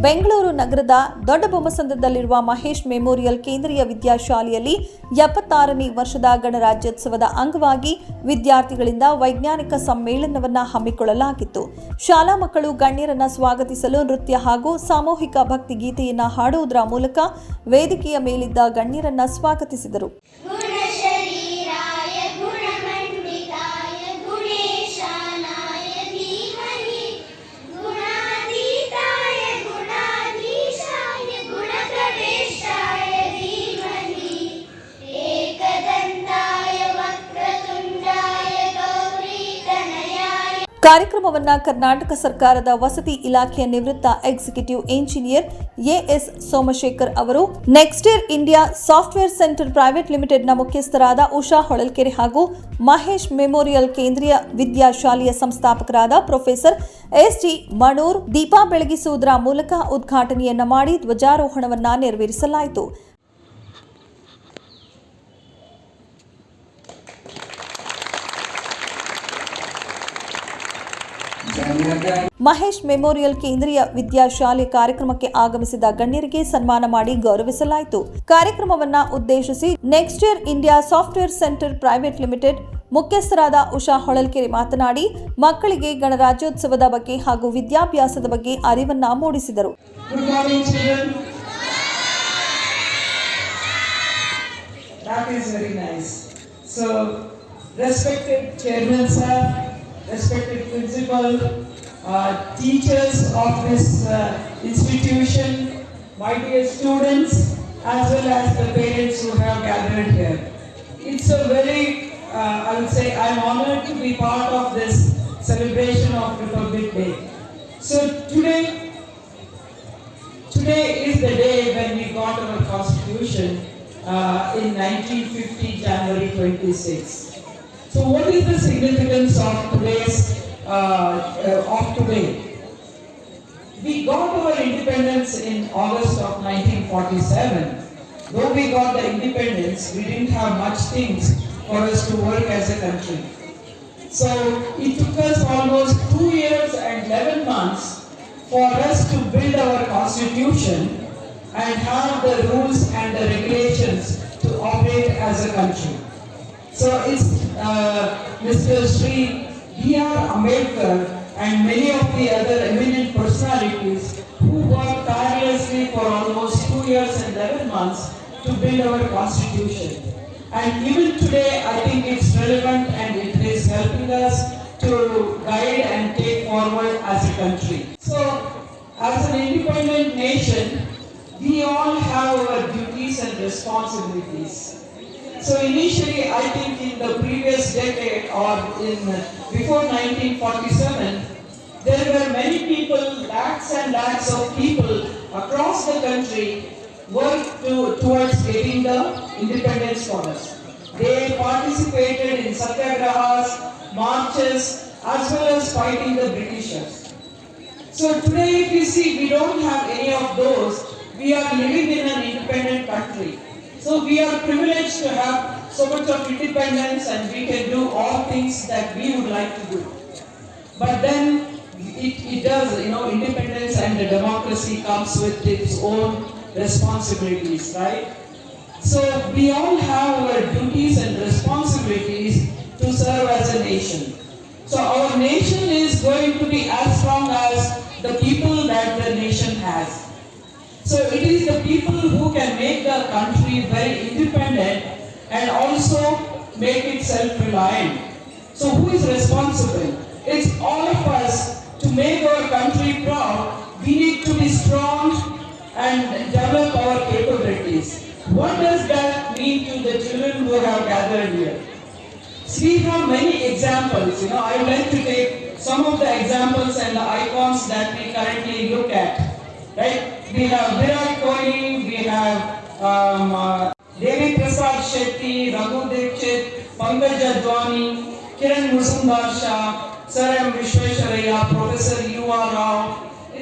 ಬೆಂಗಳೂರು ನಗರದ ದೊಡ್ಡಬೊಮ್ಮಸಂದ್ರದಲ್ಲಿರುವ ಮಹೇಶ್ ಮೆಮೋರಿಯಲ್ ಕೇಂದ್ರೀಯ ವಿದ್ಯಾಶಾಲೆಯಲ್ಲಿ 76ನೇ ವರ್ಷದ ಗಣರಾಜ್ಯೋತ್ಸವದ ಅಂಗವಾಗಿ ವಿದ್ಯಾರ್ಥಿಗಳಿಂದ ವೈಜ್ಞಾನಿಕ ಸಮ್ಮೇಳನವನ್ನು ಹಮ್ಮಿಕೊಳ್ಳಲಾಗಿತ್ತು. ಶಾಲಾ ಮಕ್ಕಳು ಗಣ್ಯರನ್ನು ಸ್ವಾಗತಿಸಲು ನೃತ್ಯ ಹಾಗೂ ಸಾಮೂಹಿಕ ಭಕ್ತಿ ಗೀತೆಯನ್ನು ಹಾಡುವುದರ ಮೂಲಕ ವೇದಿಕೆಯ ಮೇಲಿದ್ದ ಗಣ್ಯರನ್ನು ಸ್ವಾಗತಿಸಿದರು. ಕಾರ್ಯಕ್ರಮವನ್ನು ಕರ್ನಾಟಕ ಸರ್ಕಾರದ ವಸತಿ ಇಲಾಖೆಯ ನಿವೃತ್ತ ಎಕ್ಸಿಕ್ಯೂಟಿವ್ ಇಂಜಿನಿಯರ್ ಎಎಸ್ ಸೋಮಶೇಖರ್ ಅವರು, ನೆಕ್ಸ್ಟೇರ್ ಇಂಡಿಯಾ ಸಾಫ್ಟ್ವೇರ್ ಸೆಂಟರ್ ಪ್ರೈವೇಟ್ ಲಿಮಿಟೆಡ್ನ ಮುಖ್ಯಸ್ಥರಾದ ಉಷಾ ಹೊಳಲ್ಕೆರೆ ಹಾಗೂ ಮಹೇಶ್ ಮೆಮೋರಿಯಲ್ ಕೇಂದ್ರೀಯ ವಿದ್ಯಾಶಾಲೆಯ ಸಂಸ್ಥಾಪಕರಾದ ಪ್ರೊಫೆಸರ್ ಎಸ್ಜಿ ಮಣೂರ್ ದೀಪ ಬೆಳಗಿಸುವುದರ ಮೂಲಕ ಉದ್ಘಾಟನೆಯನ್ನ ಮಾಡಿ ಧ್ವಜಾರೋಹಣವನ್ನ ನೆರವೇರಿಸಲಾಯಿತು. ಮಹೇಶ್ ಮೆಮೋರಿಯಲ್ ಕೇಂದ್ರೀಯ ವಿದ್ಯಾಶಾಲೆ ಕಾರ್ಯಕ್ರಮಕ್ಕೆ ಆಗಮಿಸಿದ ಗಣ್ಯರಿಗೆ ಸನ್ಮಾನ ಮಾಡಿ ಗೌರವಿಸಲಾಯಿತು. ಕಾರ್ಯಕ್ರಮವನ್ನು ಉದ್ದೇಶಿಸಿ Nexteer India software centre private limited ಮುಖ್ಯಸ್ಥರಾದ ಉಷಾ ಹೊಳಲ್ಕೆರೆ ಮಾತನಾಡಿ ಮಕ್ಕಳಿಗೆ ಗಣರಾಜ್ಯೋತ್ಸವದ ಬಗ್ಗೆ ಹಾಗೂ ವಿದ್ಯಾಭ್ಯಾಸದ ಬಗ್ಗೆ ಅರಿವನ್ನ ಮೂಡಿಸಿದರು. Respected principal, teachers of this institution, my dear students, as well as the parents who have gathered here. It's a very, I would say, I'm honored to be part of this celebration of Republic Day. So today is the day when we got our Constitution in 1950, January 26. So what is the significance of today? We got our independence in August of 1947. Though we got the independence, we didn't have much things for us to work as a country. So it took us almost 2 years and 11 months for us to build our constitution and have the rules and the regulations to operate as a country. So it's Mr. Sri B.R. Ambedkar and many of the other eminent personalities who worked tirelessly for almost 2 years and 11 months to build our constitution. And even today, I think it's relevant and it is helping us to guide and take forward as a country. So, as an independent nation, we all have our duties and responsibilities. So initially, I think in the previous decade or before 1947, there were many people, lakhs and lakhs of people across the country worked towards getting the independence for us. They participated in satyagrahas, marches, as well as fighting the Britishers. So today, if you see, we don't have any of those. We are living in an independent country. So we are privileged to have so much of independence and we can do all things that we would like to do. But then it does, independence and the democracy comes with its own responsibilities, right? So we all have our duties and responsibilities to serve as a nation. So our nation is going to be as strong as the people that the nation has. So it is the people who can make the country very independent and also make it self-reliant. So who is responsible? It's all of us. To make our country proud, we need to be strong and develop our capabilities. What does that mean to the children who have gathered here? We have many examples. I would like to take some of the examples and the icons that we currently look at. Right? We have Virat Kohli, we have Devi Prasad Shetty, Raghu Dikshit, Pankaj Advani, Kiran Mazumdar-Shaw, Sir M. Vishwesharaya, Professor U.R. Rao.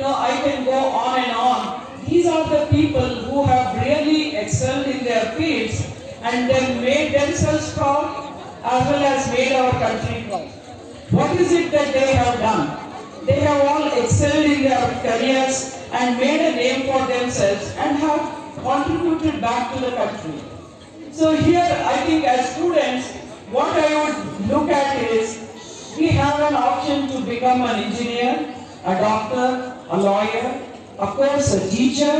I can go on and on. These are the people who have really excelled in their fields and then made themselves proud as well as made our country proud. What is it that they have done? They have all excelled in their careers and made a name for themselves and have contributed back to the country. So here I think as students, what I would look at is we have an option to become an engineer, a doctor, a lawyer, of course a teacher,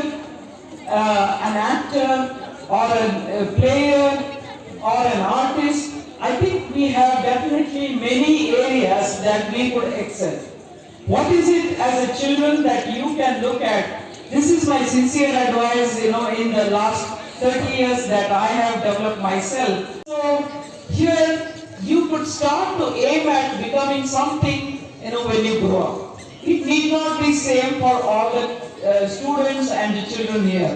an actor or a player or an artist. I think we have definitely many areas that we could excel. What is it as a children that you can look at? This is my sincere advice, in the last 30 years that I have developed myself. So here you could start to aim at becoming something, when you grow up. It need not be same for all the students and the children here.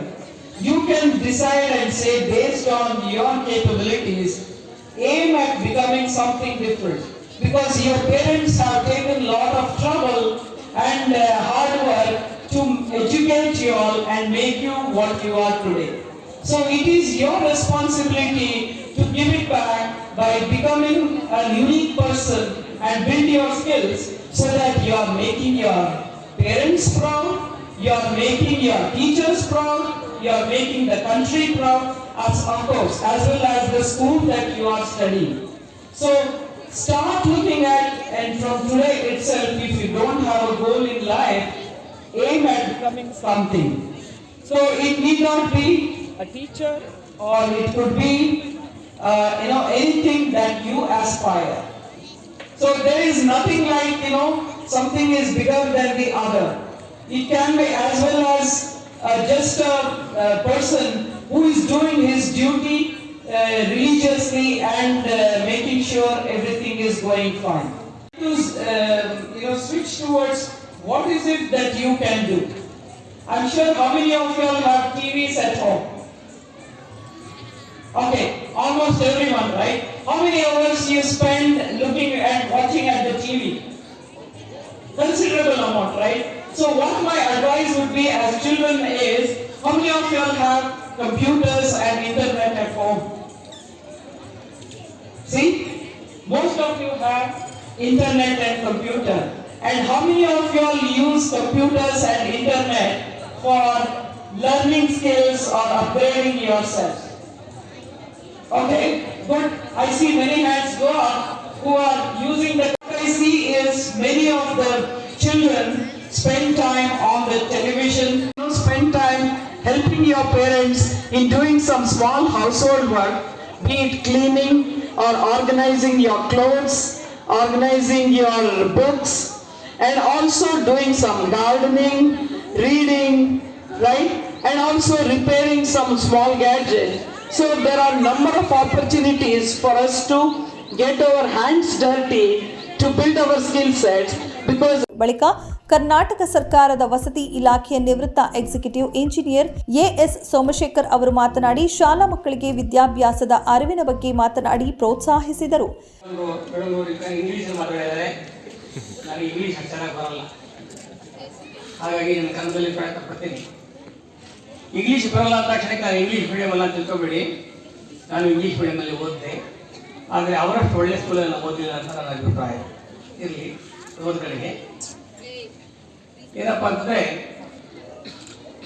You can decide and say based on your capabilities, aim at becoming something different. Because your parents have taken a lot of trouble and hard work to educate you all and make you what you are today. So it is your responsibility to give it back by becoming a unique person and build your skills so that you are making your parents proud, you are making your teachers proud, you are making the country proud, as of course, as well as the school that you are studying. So start looking at, and from today itself, if you don't have a goal in life, aim at becoming something. So it need not be a teacher, or it could be, anything that you aspire. So there is nothing like, something is bigger than the other. It can be as well as just a person who is doing his duty religiously and making sure everything is going fine. To switch towards what is it that you can do. I'm sure how many of you all have TVs at home? Okay, almost everyone, right? How many hours you spend looking and watching at the TV? Considerable amount, right? So what my advice would be as children is, how many of you all have computers and internet at home? See, most of you have internet and computer. And how many of you all use computers and internet for learning skills or upgrading yourself? Okay, good. I see many hands go up who are using the. What I see is many of the children spend time on the television. Spend time helping your parents in doing some small household work, be it cleaning or organizing your clothes, organizing your books, and also doing some gardening, reading, right? And also repairing some small gadgets. So there are number of opportunities for us to get our hands dirty to build our skill sets because ಬಳಿಕ ಕರ್ನಾಟಕ ಸರ್ಕಾರದ ವಸತಿ ಇಲಾಖೆಯ ನಿವೃತ್ತ executive engineer as Somashekar ಅವರು ಮಾತನಾಡಿ ಶಾಲಾ ಮಕ್ಕಳಿಗೆ ವಿದ್ಯಾಭ್ಯಾಸದ ಅರಿವಿನ ಬಗ್ಗೆ ಮಾತನಾಡಿ ಪ್ರೋತ್ಸಾಹಿಸಿದರು. ಇಂಗ್ಲೀಷ್ ಚೆನ್ನಾಗಿ ಬರಲ್ಲ, ಹಾಗಾಗಿ ನಾನು ಕನ್ನಡದಲ್ಲಿ ಪ್ರಯತ್ನ ಪಡ್ತೀನಿ. ಇಂಗ್ಲೀಷ್ ಬರಲ್ಲ ಅಂತ ತಕ್ಷಣಕ್ಕೆ ನಾನು ಇಂಗ್ಲೀಷ್ ಮೀಡಿಯಮ್ ಅಲ್ಲ ಅಂತ ತಿಳ್ಕೊಬೇಡಿ. ನಾನು ಇಂಗ್ಲೀಷ್ ಮೀಡಿಯಮಲ್ಲಿ ಓದಿದೆ, ಆದರೆ ಅವರಷ್ಟು ಒಳ್ಳೆ ಸ್ಕೂಲಲ್ಲಿ ನಾನು ಓದಿಲ್ಲ ಅಂತ ನನ್ನ ಅಭಿಪ್ರಾಯ. ಇರಲಿ, ಓದ್ ಕಡೆಗೆ ಏನಪ್ಪ ಅಂತಂದರೆ,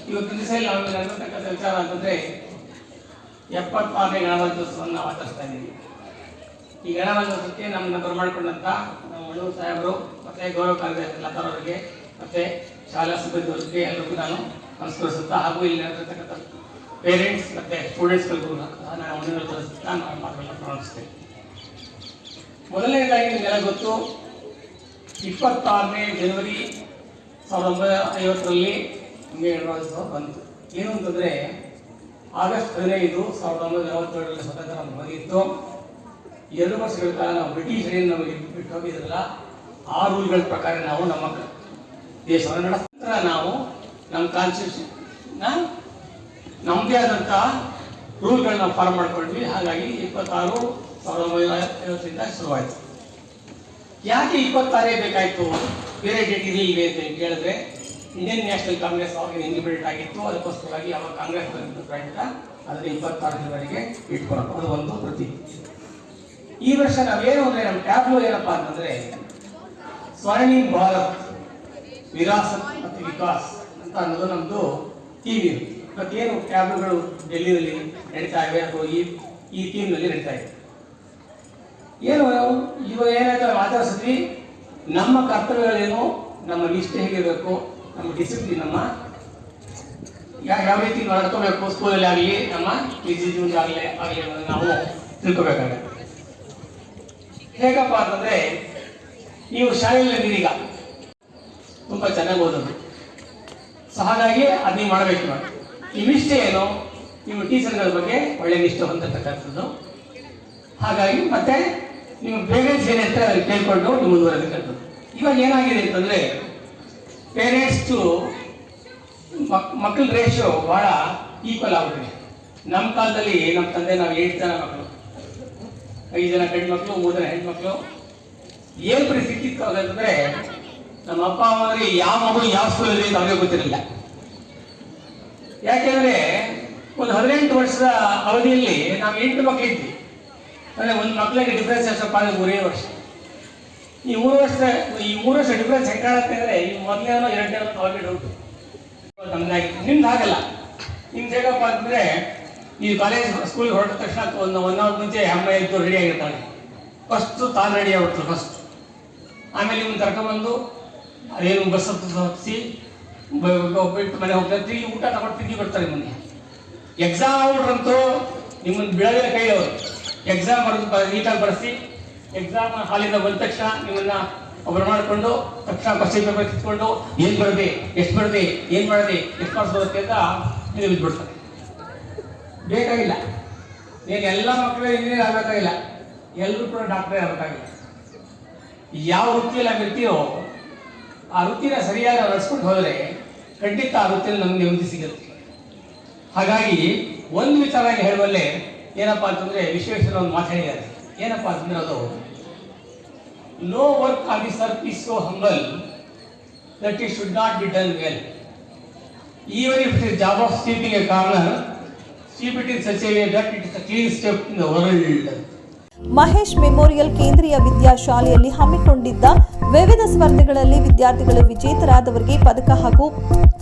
ಇವತ್ತಿನ ದಿವಸ ನಾವು ನಡೆಸತಕ್ಕಂಥ ವಿಚಾರ ಅಂತಂದರೆ 76ನೇ ಗಣರಾಜ್ಯೋತ್ಸವವನ್ನು ನಾವು ಆಚರಿಸ್ತಾ ಇದ್ದೀವಿ. ಈ ಗಣರಾಜ್ಯೋತ್ಸವಕ್ಕೆ ನಮ್ಮನ್ನು ಬರಮಾಡಿಕೊಂಡಂಥ ನಮ್ಮ ಮಳ್ಳೂರು ಸಾಹೇಬರು ಮತ್ತು ಗೌರವ ಕಾರ್ಯದರ್ಶಿ ಲತಾರವರಿಗೆ ಮತ್ತು ಶಾಲಾ ಸಿಬ್ಬಂದಿಯವರಿಗೆ ಎಲ್ಲರಿಗೂ ನಾನು ನಮಸ್ಕರಿಸುತ್ತಾ, ಹಾಗೂ ಇಲ್ಲಿ ನಡೆದಿರ್ತಕ್ಕಂಥ ಪೇರೆಂಟ್ಸ್ ಮತ್ತು ಸ್ಟೂಡೆಂಟ್ಸ್ಗಳಿಗೂ ನಾನು ವಂದನೆಗಳು ತೋರಿಸುತ್ತಾ ನಾನು ಮಾತುಗಳನ್ನ ಪ್ರಾರಂಭಿಸ್ತೇನೆ. ಮೊದಲನೇದಾಗಿ ನಿಮಗೆಲ್ಲ ಗೊತ್ತು, 26ನೇ ಜನವರಿ 1950ರಲ್ಲಿ ನಮಗೆ ಗಣರಾಜ್ಯೋತ್ಸವ ಬಂತು. ಏನು ಅಂತಂದರೆ, ಆಗಸ್ಟ್ 15, 1947ರಲ್ಲಿ ಸ್ವತಂತ್ರ ನಮ್ಗೆ ಬಂದಿತ್ತು. 2 ವರ್ಷಗಳ ಕಾಲ ನಾವು ಬ್ರಿಟಿಷ್ ಏನು ನಮಗೆ ಬಿಟ್ಟು ಹೋಗಿದ್ರಲ್ಲ, ಆ ರೂಲ್ಗಳ ಪ್ರಕಾರ ನಾವು ನಮ್ಮ ದೇಶವನ್ನು ನಡೆಸ್ತಾ ನಾವು ನಮ್ಮ ಕಾನ್ಸ್ಟಿಟ್ಯೂಷನ್ನ ನಮ್ಮದೇ ಆದಂಥ ರೂಲ್ಗಳನ್ನ ಫಾಲೋ ಮಾಡ್ಕೊಂಡ್ವಿ. ಹಾಗಾಗಿ 26, 1950ರಿಂದ ಶುರುವಾಯಿತು. ಯಾಕೆ 26 ಬೇಕಾಯಿತು, ಬೇರೆ ಡೇಟ್ ಇರಲಿಲ್ವೇ ಅಂತ ಕೇಳಿದ್ರೆ, ಇಂಡಿಯನ್ ನ್ಯಾಷನಲ್ ಕಾಂಗ್ರೆಸ್ ಅವಾಗ ಇಂಡಿಪೆಂಡೆಂಟ್ ಆಗಿತ್ತು. ಅದಕ್ಕೋಸ್ಕರವಾಗಿ ಅವಾಗ ಕಾಂಗ್ರೆಸ್ ಪ್ರಯುಕ್ತ ಅದನ್ನು 26 ಜನವರಿಗೆ ಇಟ್ಕೊಳ್ಳೋದು, ಅದು ಒಂದು ಪ್ರತಿ. ಈ ವರ್ಷ ನಾವೇನು ಅಂದರೆ, ನಮ್ಮ ಟ್ಯಾಬ್ಲೋ ಏನಪ್ಪ ಅಂತಂದರೆ, ಸ್ವರ್ಣಿಮ್ ಭಾರತ್ ವಿರಾಸತ್ ಮತ್ತು ವಿಕಾಸ್ ಅಂತ ಅನ್ನೋದು ನಮ್ಮದು ಥೀಮ್ ಇದು. ಇವತ್ತೇನು ಕ್ಯಾಬ್ಗಳು ಡೆಲ್ಲಿಯಲ್ಲಿ ನಡೀತಾ ಇವೆ ಅಥವಾ ಈ ಥೀಮ್ನಲ್ಲಿ ನಡೀತಾ ಇದೆ. ಏನು ಇವಾಗ ಏನಾಯ್ತು ಆಚರಿಸಿದ್ವಿ, ನಮ್ಮ ಕರ್ತವ್ಯಗಳೇನು, ನಮ್ಮ ನಿಷ್ಠೆ ಹೇಗಿರಬೇಕು, ನಮ್ಮ ಡಿಸಿಪ್ಲಿನ್, ನಮ್ಮ ಯಾವ ರೀತಿ ನಡ್ಕೋಬೇಕು ಸ್ಕೂಲಲ್ಲಿ ಆಗಲಿ ನಮ್ಮ ನಿಜ ಜೀವನದಾಗಲಿ ಆಗಲಿ ಅನ್ನೋದನ್ನು ನಾವು ತಿಳ್ಕೊಬೇಕಾಗತ್ತೆ. ಹೇಗಪ್ಪ ಅಂತಂದರೆ, ನೀವು ಶಾಲೆಯಲ್ಲಿ ಈಗ ತುಂಬ ಚೆನ್ನಾಗಿ ಓದೋದು, ಸೊ ಹಾಗಾಗಿ ಅದು ನೀವು ಮಾಡಬೇಕು ನೋಡಿ. ನಿಮ್ಮ ನಿಷ್ಠೆ ಏನು, ನೀವು ಟೀಚರ್ಗಳ ಬಗ್ಗೆ ಒಳ್ಳೆ ನಿಷ್ಠೆ ಹೊಂದಿರತಕ್ಕಂಥದ್ದು. ಹಾಗಾಗಿ ಮತ್ತೆ ನೀವು ಪೇರೆಂಟ್ಸ್ ಏನಂತ ಕೇಳ್ಕೊಂಡು ನೀವು ಮುಂದುವರೆದಕ್ಕಂಥದ್ದು. ಇವಾಗ ಏನಾಗಿದೆ ಅಂತಂದರೆ, ಪೇರೆಂಟ್ಸ್ ಟು ಮಕ್ಕಳ ರೇಷಿಯೋ ಭಾಳ ಈಕ್ವಲ್ ಆಗ್ಬಿಟ್ಟಿದೆ. ನಮ್ಮ ಕಾಲದಲ್ಲಿ ನಮ್ಮ ತಂದೆ ನಾವು 8 ಜನ ಮಕ್ಕಳು, 5 ಜನ ಗಂಡು ಮಕ್ಕಳು, 3 ಜನ ಹೆಣ್ಮಕ್ಳು. ಏನು ಪರಿಸ್ಥಿತಿ ಇತ್ತು ಅಂತಂದರೆ, ನಮ್ಮ ಅಪ್ಪ ಅಮ್ಮರಿಗೆ ಯಾವ ಮಗು ಯಾವ ಸ್ಕೂಲಲ್ಲಿ ಅಂತ ಅವ್ರಿಗೆ ಗೊತ್ತಿರಲಿಲ್ಲ. ಯಾಕೆಂದರೆ ಒಂದು 18 ವರ್ಷದ ಅವಧಿಯಲ್ಲಿ ನಾವು 8 ಮಕ್ಕಳಿದ್ವಿ. ಅಂದರೆ ಒಂದು ಮಕ್ಕಳಿಗೆ ಡಿಫ್ರೆನ್ಸ್ ಎಷ್ಟಪ್ಪ ಅಂದರೆ 3 ವರ್ಷ. ಈ 3 ವರ್ಷ ಡಿಫ್ರೆನ್ಸ್ ಹೆಂಗೆ ಕಾಣುತ್ತೆ ಅಂದರೆ, ಈ ಮೊದಲನೇನೋ 2ನೇನೋ ಅವ್ರಿಗೆ ಡೌಟು. ನಮ್ದಾಗಿತ್ತು, ನಿಮ್ದು ಆಗಲ್ಲ. ನಿಮ್ದು ಹೇಗಪ್ಪ ಅಂತಂದರೆ, ಈ ಕಾಲೇಜ್ ಸ್ಕೂಲ್ಗೆ ಹೊರಟ ತಕ್ಷಣ ಒಂದು 1 ಅವರ್ ಮುಂಚೆ ಅಮ್ಮ ಎದ್ದು ರೆಡಿ ಆಗಿರ್ತಾಳೆ. ಫಸ್ಟು ತಾನು ರೆಡಿ ಆಗ್ಬಿಡ್ತು ಫಸ್ಟ್. ಆಮೇಲೆ ಇವ್ನು ಕರ್ಕೊಂಬಂದು ಅದೇನು ಬಸ್ ಹತ್ತಿಸಿ ಬಿಟ್ಟು ಮನೆ ಹೋಗ್ತಾರೆ, ಊಟ ತಗೊಂಡು ತಿಂಡಿ ಬರ್ತಾರೆ ನಿಮ್ಮನ್ನೇ. ಎಕ್ಸಾಮ್ ಆಗ್ಬಿಟ್ರಂತೂ ನಿಮ್ಮನ್ನು ಬಿಡೋದಿಲ್ಲ ಕೈಯವರು. ಎಕ್ಸಾಮ್ ನೀಟಾಗಿ ಬರೆಸಿ ಎಕ್ಸಾಮ್ ಹಾಲಿಂದ ಬಂದ ತಕ್ಷಣ ನಿಮ್ಮನ್ನ ಒಬ್ಬರು ಮಾಡಿಕೊಂಡು ತಕ್ಷಣ ಕ್ವಶ್ಚನ್ ಪೇಪರ್ ಕಿತ್ಕೊಂಡು ಏನು ಬರದೆ, ಎಷ್ಟು ಬರದೆ, ಏನು ಮಾಡದೆ, ಎಷ್ಟು ಮಾರ್ಕ್ಸ್ ಬರುತ್ತೆ ಅಂತ ನೀವು ಬಿದ್ದುಬಿಡ್ತಾರೆ. ಬೇಕಾಗಿಲ್ಲ, ನೀನು ಎಲ್ಲ ಮಕ್ಕಳು ಇಂಜಿನಿಯರ್ ಆಗಬೇಕಾಗಿಲ್ಲ, ಎಲ್ಲರೂ ಕೂಡ ಡಾಕ್ಟ್ರೇ ಆಗಬೇಕಾಗಿಲ್ಲ. ಯಾವ ವೃತ್ತಿಯಲ್ಲಿ ನಾವಿರ್ತೀವೋ ಆ ವೃತ್ತಿನ ಸರಿಯಾಗಿ ನಡೆಸ್ಕೊಂಡು ಹೋದರೆ ಖಂಡಿತ ಆ ವೃತ್ತಿಯಲ್ಲಿ ನಮ್ಗೆ ನೆಮ್ಮದಿ ಸಿಗುತ್ತೆ. ಹಾಗಾಗಿ ಒಂದು ವಿಚಾರವಾಗಿ ಹೇಳುವಲ್ಲೇ ಏನಪ್ಪ ಅಂತಂದರೆ, ವಿಶ್ವೇಶ್ವರ ಒಂದು ಮಾತು ಹೇಳಿದ್ದಾರೆ. ಏನಪ್ಪ ಅಂತಂದರೆ, ಅದು ನೋ ವರ್ಕ್ ಆನ್ ದಿ ಸರ್ಫ್ is so humble that it should not be done well. Even if it is job of sweeping a corner, sweep it in such a way that it is a clean step in the world. Mahesh memorial ಕೇಂದ್ರೀಯ ವಿದ್ಯಾಶಾಲೆಯಲ್ಲಿ ಹಮ್ಮಿಕೊಂಡಿದ್ದ ವಿವಿಧ ಸ್ಪರ್ಧೆಗಳಲ್ಲಿ ವಿದ್ಯಾರ್ಥಿಗಳು ವಿಜೇತರಾದವರಿಗೆ ಪದಕ ಹಾಗೂ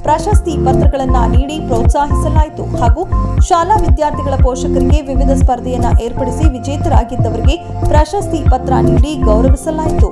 ಪ್ರಶಸ್ತಿ ಪತ್ರಗಳನ್ನು ನೀಡಿ ಪ್ರೋತ್ಸಾಹಿಸಲಾಯಿತು. ಹಾಗೂ ಶಾಲಾ ವಿದ್ಯಾರ್ಥಿಗಳ ಪೋಷಕರಿಗೆ ವಿವಿಧ ಸ್ಪರ್ಧೆಯನ್ನು ಏರ್ಪಡಿಸಿ ವಿಜೇತರಾಗಿದ್ದವರಿಗೆ ಪ್ರಶಸ್ತಿ ಪತ್ರ ನೀಡಿ ಗೌರವಿಸಲಾಯಿತು.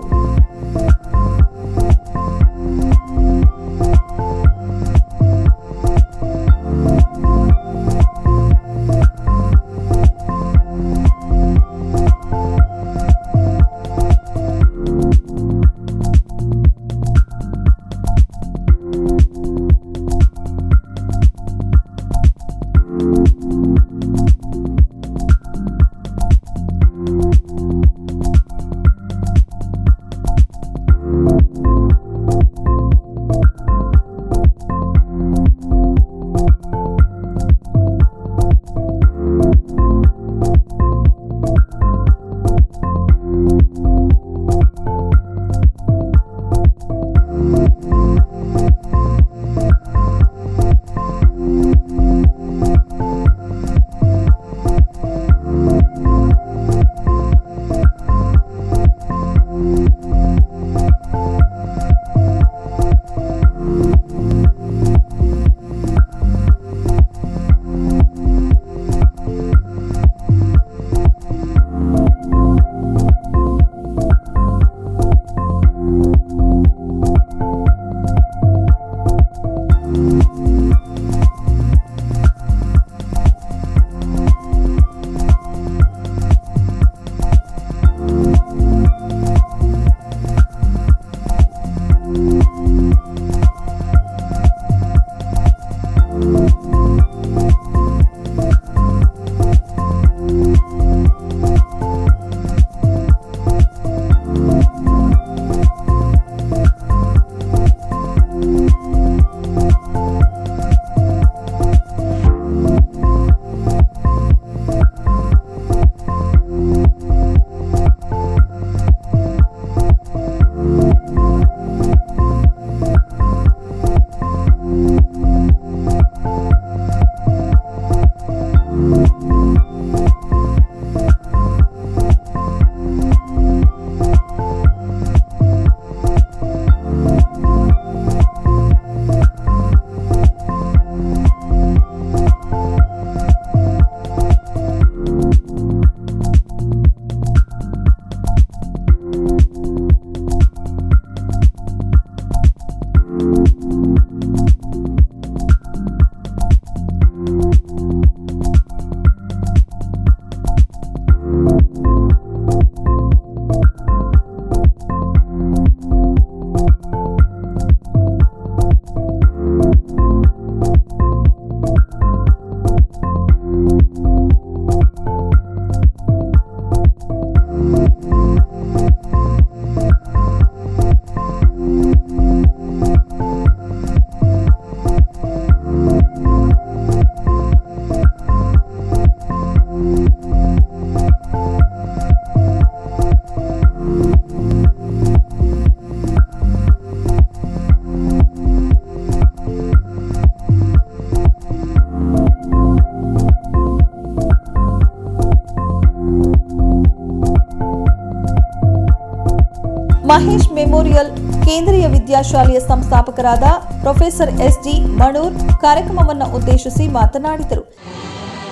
ಮಹೇಶ್ ಮೆಮೋರಿಯಲ್ ಕೇಂದ್ರೀಯ ವಿದ್ಯಾಶಾಲೆಯ ಸಂಸ್ಥಾಪಕರಾದ ಪ್ರೊಫೆಸರ್ ಎಸ್.ಡಿ. ಮಣೂರ್ ಕಾರ್ಯಕ್ರಮವನ್ನು ಉದ್ದೇಶಿಸಿ ಮಾತನಾಡಿದರು.